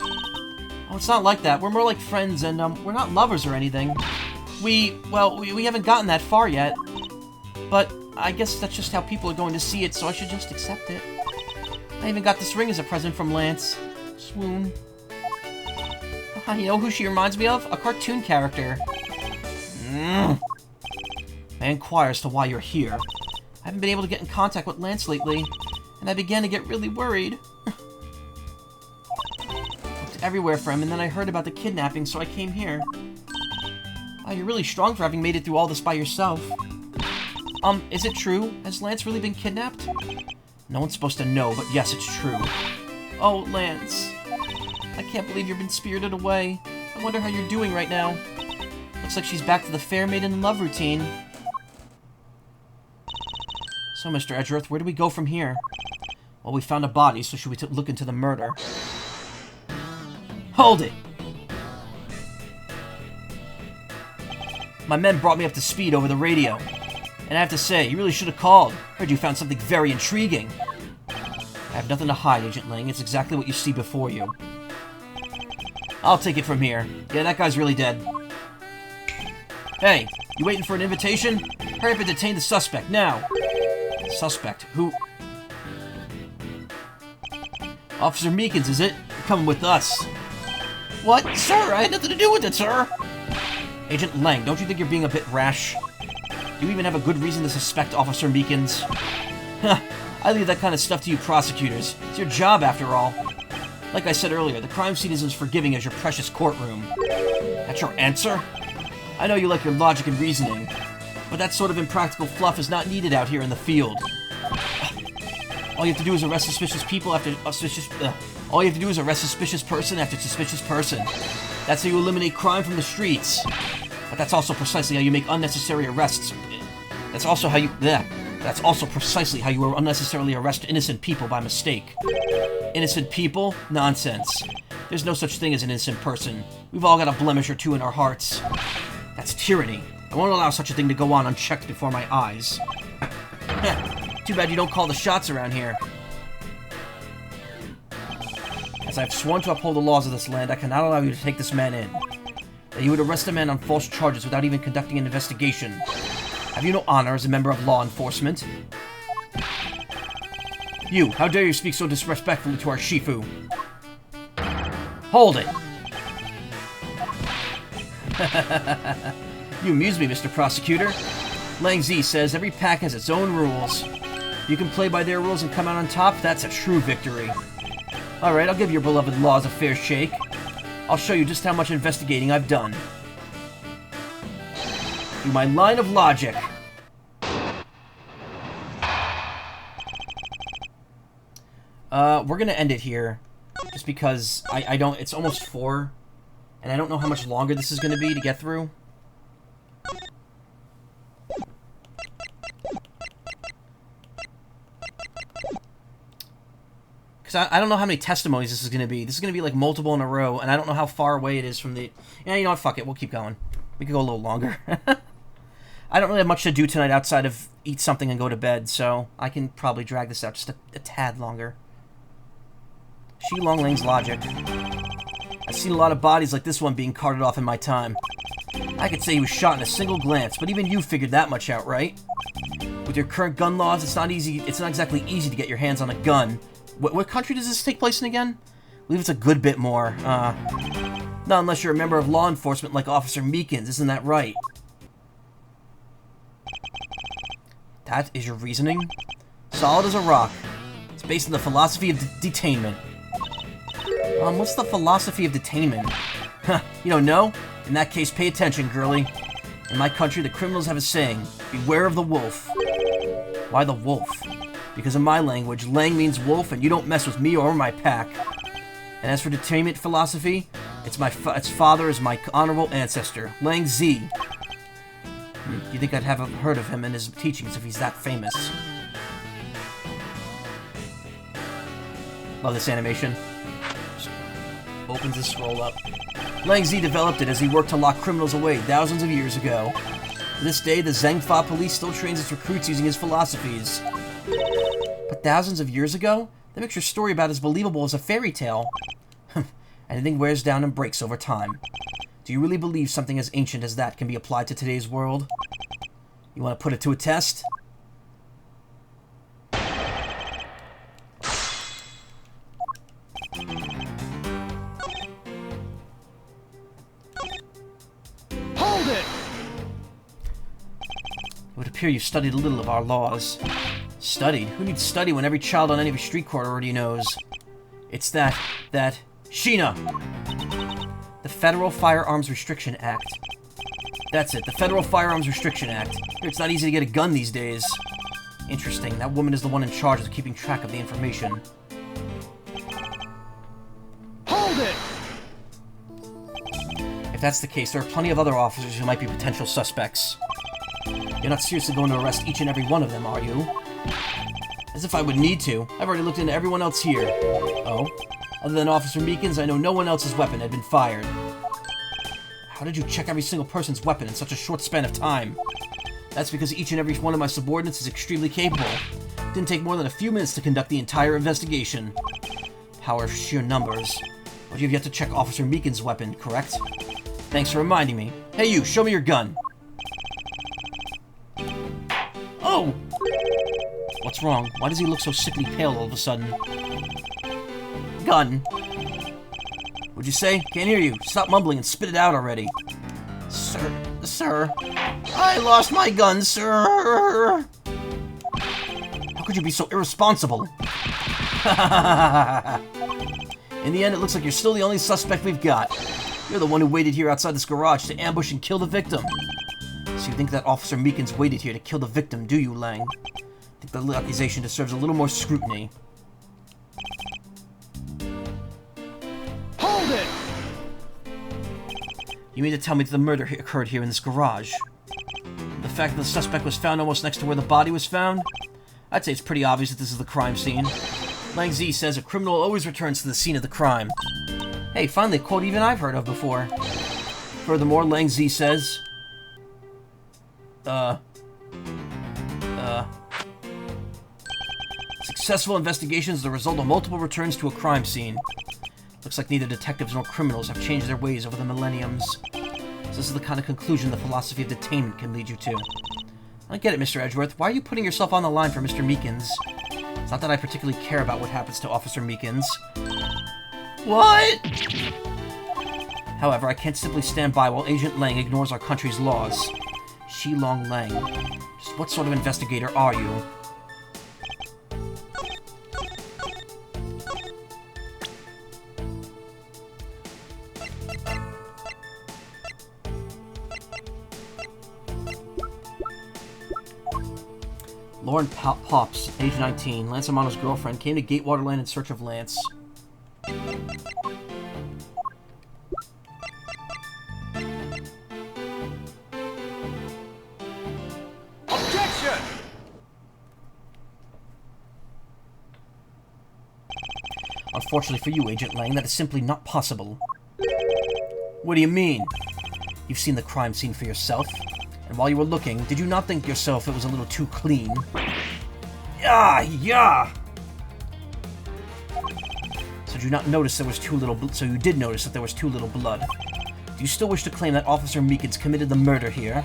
Oh, it's not like that. We're more like friends, and, we're not lovers or anything. We haven't gotten that far yet. But I guess that's just how people are going to see it, so I should just accept it. I even got this ring as a present from Lance. Swoon. You know who she reminds me of? A cartoon character. May I inquire as to why you're here? I haven't been able to get in contact with Lance lately, and I began to get really worried. Looked everywhere for him, and then I heard about the kidnapping, so I came here. Wow, you're really strong for having made it through all this by yourself. Is it true? Has Lance really been kidnapped? No one's supposed to know, but yes, it's true. Oh, Lance. I can't believe you've been spirited away. I wonder how you're doing right now. Looks like she's back to the fair maiden in love routine. So, Mr. Edgeworth, where do we go from here? Well, we found a body, so should we look into the murder? Hold it! My men brought me up to speed over the radio. And I have to say, you really should have called. Heard you found something very intriguing. I have nothing to hide, Agent Lang. It's exactly what you see before you. I'll take it from here. Yeah, that guy's really dead. Hey, you waiting for an invitation? Hurry up and detain the suspect, now! Suspect? Who? Officer Meekins, is it? You're coming with us. What? Sir, I had nothing to do with it, sir! Agent Lang, don't you think you're being a bit rash? Do you even have a good reason to suspect Officer Meekins? Huh, I leave that kind of stuff to you prosecutors. It's your job, after all. Like I said earlier, the crime scene isn't as forgiving as your precious courtroom. That's your answer? I know you like your logic and reasoning, but that sort of impractical fluff is not needed out here in the field. All you have to do is arrest suspicious people after all you have to do is arrest suspicious person after suspicious person. That's how you eliminate crime from the streets. But that's also precisely how you make unnecessary arrests. That's also precisely how you unnecessarily arrest innocent people by mistake. Innocent people? Nonsense. There's no such thing as an innocent person. We've all got a blemish or two in our hearts. That's tyranny. I won't allow such a thing to go on unchecked before my eyes. Too bad you don't call the shots around here. As I've sworn to uphold the laws of this land, I cannot allow you to take this man in. That you would arrest a man on false charges without even conducting an investigation. Have you no honor as a member of law enforcement? You, how dare you speak so disrespectfully to our Shifu? Hold it! You amuse me, Mr. Prosecutor. Lang Z says every pack has its own rules. You can play by their rules and come out on top, that's a true victory. Alright, I'll give your beloved laws a fair shake. I'll show you just how much investigating I've done. Through my line of logic. We're gonna end it here. Just because I don't... It's almost 4. And I don't know how much longer this is gonna be to get through. Because I don't know how many testimonies this is going to be. This is going to be like multiple in a row, and I don't know how far away it is from the... Yeah, you know what? Fuck it. We'll keep going. We could go a little longer. I don't really have much to do tonight outside of eat something and go to bed, so I can probably drag this out just a tad longer. Shi Long Lang's logic. I've seen a lot of bodies like this one being carted off in my time. I could say he was shot in a single glance, but even you figured that much out, right? With your current gun laws, it's not exactly easy to get your hands on a gun. What country does this take place in again? I believe it's a good bit more. Not unless you're a member of law enforcement like Officer Meekins, isn't that right? That is your reasoning? Solid as a rock. It's based on the philosophy of detainment. What's the philosophy of detainment? Huh, you don't know? In that case, pay attention, girlie. In my country, the criminals have a saying, beware of the wolf. Why the wolf? Because in my language, Lang means wolf, and you don't mess with me or my pack. And as for detainment philosophy, its father is my honorable ancestor, Lang Z. You'd think I'd have heard of him and his teachings if he's that famous. Love this animation. Just opens the scroll up. Lang Z developed it as he worked to lock criminals away thousands of years ago. To this day, the Zhengfa police still trains its recruits using his philosophies. But thousands of years ago? That makes your story about as believable as a fairy tale. Anything wears down and breaks over time. Do you really believe something as ancient as that can be applied to today's world? You want to put it to a test? Hold it! It would appear you've studied a little of our laws. Studied? Who needs study when every child on any street corner already knows? It's that... Sheena! The Federal Firearms Restriction Act. That's it, the Federal Firearms Restriction Act. It's not easy to get a gun these days. Interesting, that woman is the one in charge of keeping track of the information. Hold it! If that's the case, there are plenty of other officers who might be potential suspects. You're not seriously going to arrest each and every one of them, are you? As if I would need to. I've already looked into everyone else here. Oh? Other than Officer Meekins, I know no one else's weapon had been fired. How did you check every single person's weapon in such a short span of time? That's because each and every one of my subordinates is extremely capable. It didn't take more than a few minutes to conduct the entire investigation. Power of sheer numbers. But you've yet to check Officer Meekins' weapon, correct? Thanks for reminding me. Hey you, show me your gun. Oh! What's wrong? Why does he look so sickly pale all of a sudden? Gun. What'd you say? Can't hear you. Stop mumbling and spit it out already. Sir. I lost my gun, sir. How could you be so irresponsible? In the end, it looks like you're still the only suspect we've got. You're the one who waited here outside this garage to ambush and kill the victim. So you think that Officer Meekins waited here to kill the victim, do you, Lang? I think the accusation deserves a little more scrutiny. Hold it! You mean to tell me that the murder occurred here in this garage? The fact that the suspect was found almost next to where the body was found? I'd say it's pretty obvious that this is the crime scene. Lang Z says a criminal always returns to the scene of the crime. Hey, finally a quote even I've heard of before. Furthermore, Lang Z says... Successful investigations are the result of multiple returns to a crime scene. Looks like neither detectives nor criminals have changed their ways over the millenniums. So this is the kind of conclusion the philosophy of detainment can lead you to. I get it, Mr. Edgeworth. Why are you putting yourself on the line for Mr. Meekins? It's not that I particularly care about what happens to Officer Meekins. What? However, I can't simply stand by while Agent Lang ignores our country's laws. Shilong Lang. Just what sort of investigator are you? Lauren Pops, age 19, Lance Amano's girlfriend, came to Gatewaterland in search of Lance. Objection! Unfortunately for you, Agent Lang, that is simply not possible. What do you mean? You've seen the crime scene for yourself. And while you were looking, did you not think yourself it was a little too clean? Yeah! So did you not notice there was too little so you did notice that there was too little blood. Do you still wish to claim that Officer Meekins committed the murder here?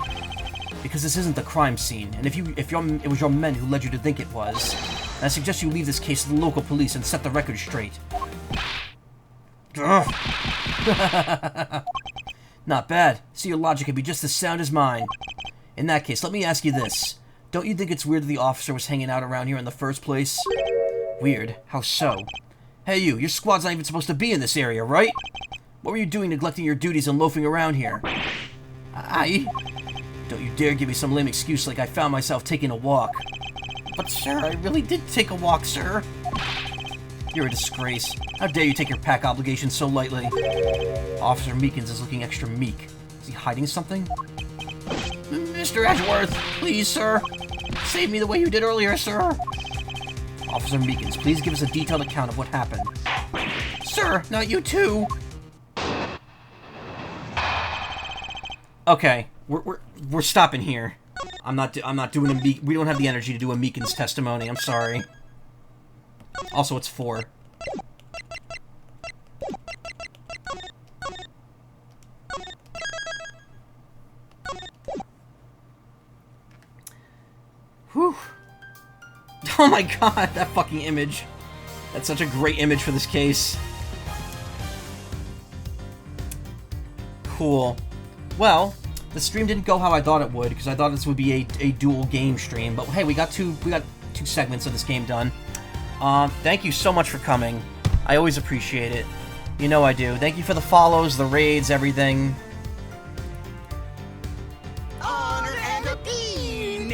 Because this isn't the crime scene, and if it was your men who led you to think it was, then I suggest you leave this case to the local police and set the record straight. Not bad. See, your logic could be just as sound as mine. In that case, let me ask you this. Don't you think it's weird that the officer was hanging out around here in the first place? Weird? How so? Hey you, your squad's not even supposed to be in this area, right? What were you doing neglecting your duties and loafing around here? Don't you dare give me some lame excuse like I found myself taking a walk. But sir, I really did take a walk, sir. You're a disgrace. How dare you take your pack obligations so lightly? Officer Meekins is looking extra meek. Is he hiding something? Mr. Edgeworth, please, sir. Save me the way you did earlier, sir. Officer Meekins, please give us a detailed account of what happened. Sir, not you too. Okay, we're stopping here. I'm not doing a we don't have the energy to do a Meekins testimony. I'm sorry. Also, it's 4. Whew. Oh my god, that fucking image. That's such a great image for this case. Cool. Well, the stream didn't go how I thought it would, because I thought this would be a dual game stream. But hey, we got two segments of this game done. Thank you so much for coming. I always appreciate it. You know I do. Thank you for the follows, the raids, everything. Honor and a bean!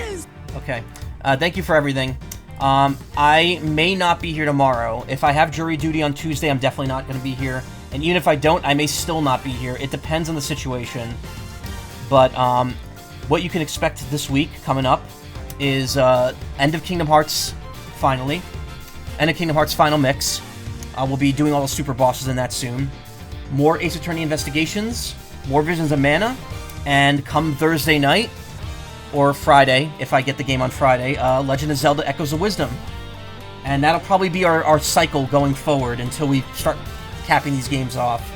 Okay. Thank you for everything. I may not be here tomorrow. If I have jury duty on Tuesday, I'm definitely not going to be here. And even if I don't, I may still not be here. It depends on the situation. But what you can expect this week coming up is End of Kingdom Hearts, finally. End of Kingdom Hearts Final Mix. We'll be doing all the super bosses in that soon. More Ace Attorney Investigations, more Visions of Mana, and come Thursday night, or Friday, if I get the game on Friday, Legend of Zelda Echoes of Wisdom. And that'll probably be our cycle going forward until we start capping these games off.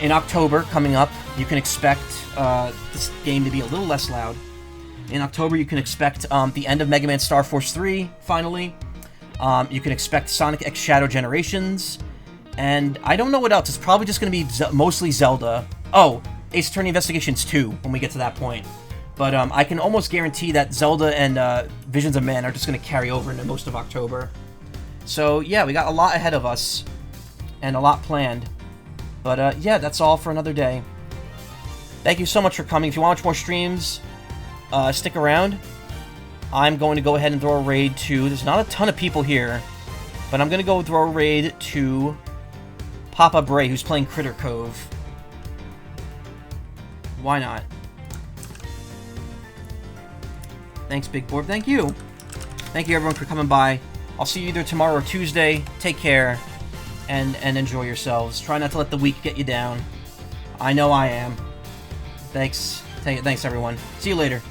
In October, coming up, you can expect this game to be a little less loud. In October, you can expect the end of Mega Man Star Force 3, finally. You can expect Sonic X Shadow Generations. And I don't know what else. It's probably just going to be mostly Zelda. Oh, Ace Attorney Investigations 2, when we get to that point. But I can almost guarantee that Zelda and Visions of Man are just going to carry over into most of October. So, yeah, we got a lot ahead of us. And a lot planned. But, yeah, that's all for another day. Thank you so much for coming. If you want to watch more streams, stick around. I'm going to go ahead and throw a raid to... There's not a ton of people here. But I'm going to go throw a raid to Papa Bray, who's playing Critter Cove. Why not? Thanks, Big Borb. Thank you. Thank you, everyone, for coming by. I'll see you either tomorrow or Tuesday. Take care. And enjoy yourselves. Try not to let the week get you down. I know I am. Thanks. Thanks, everyone. See you later.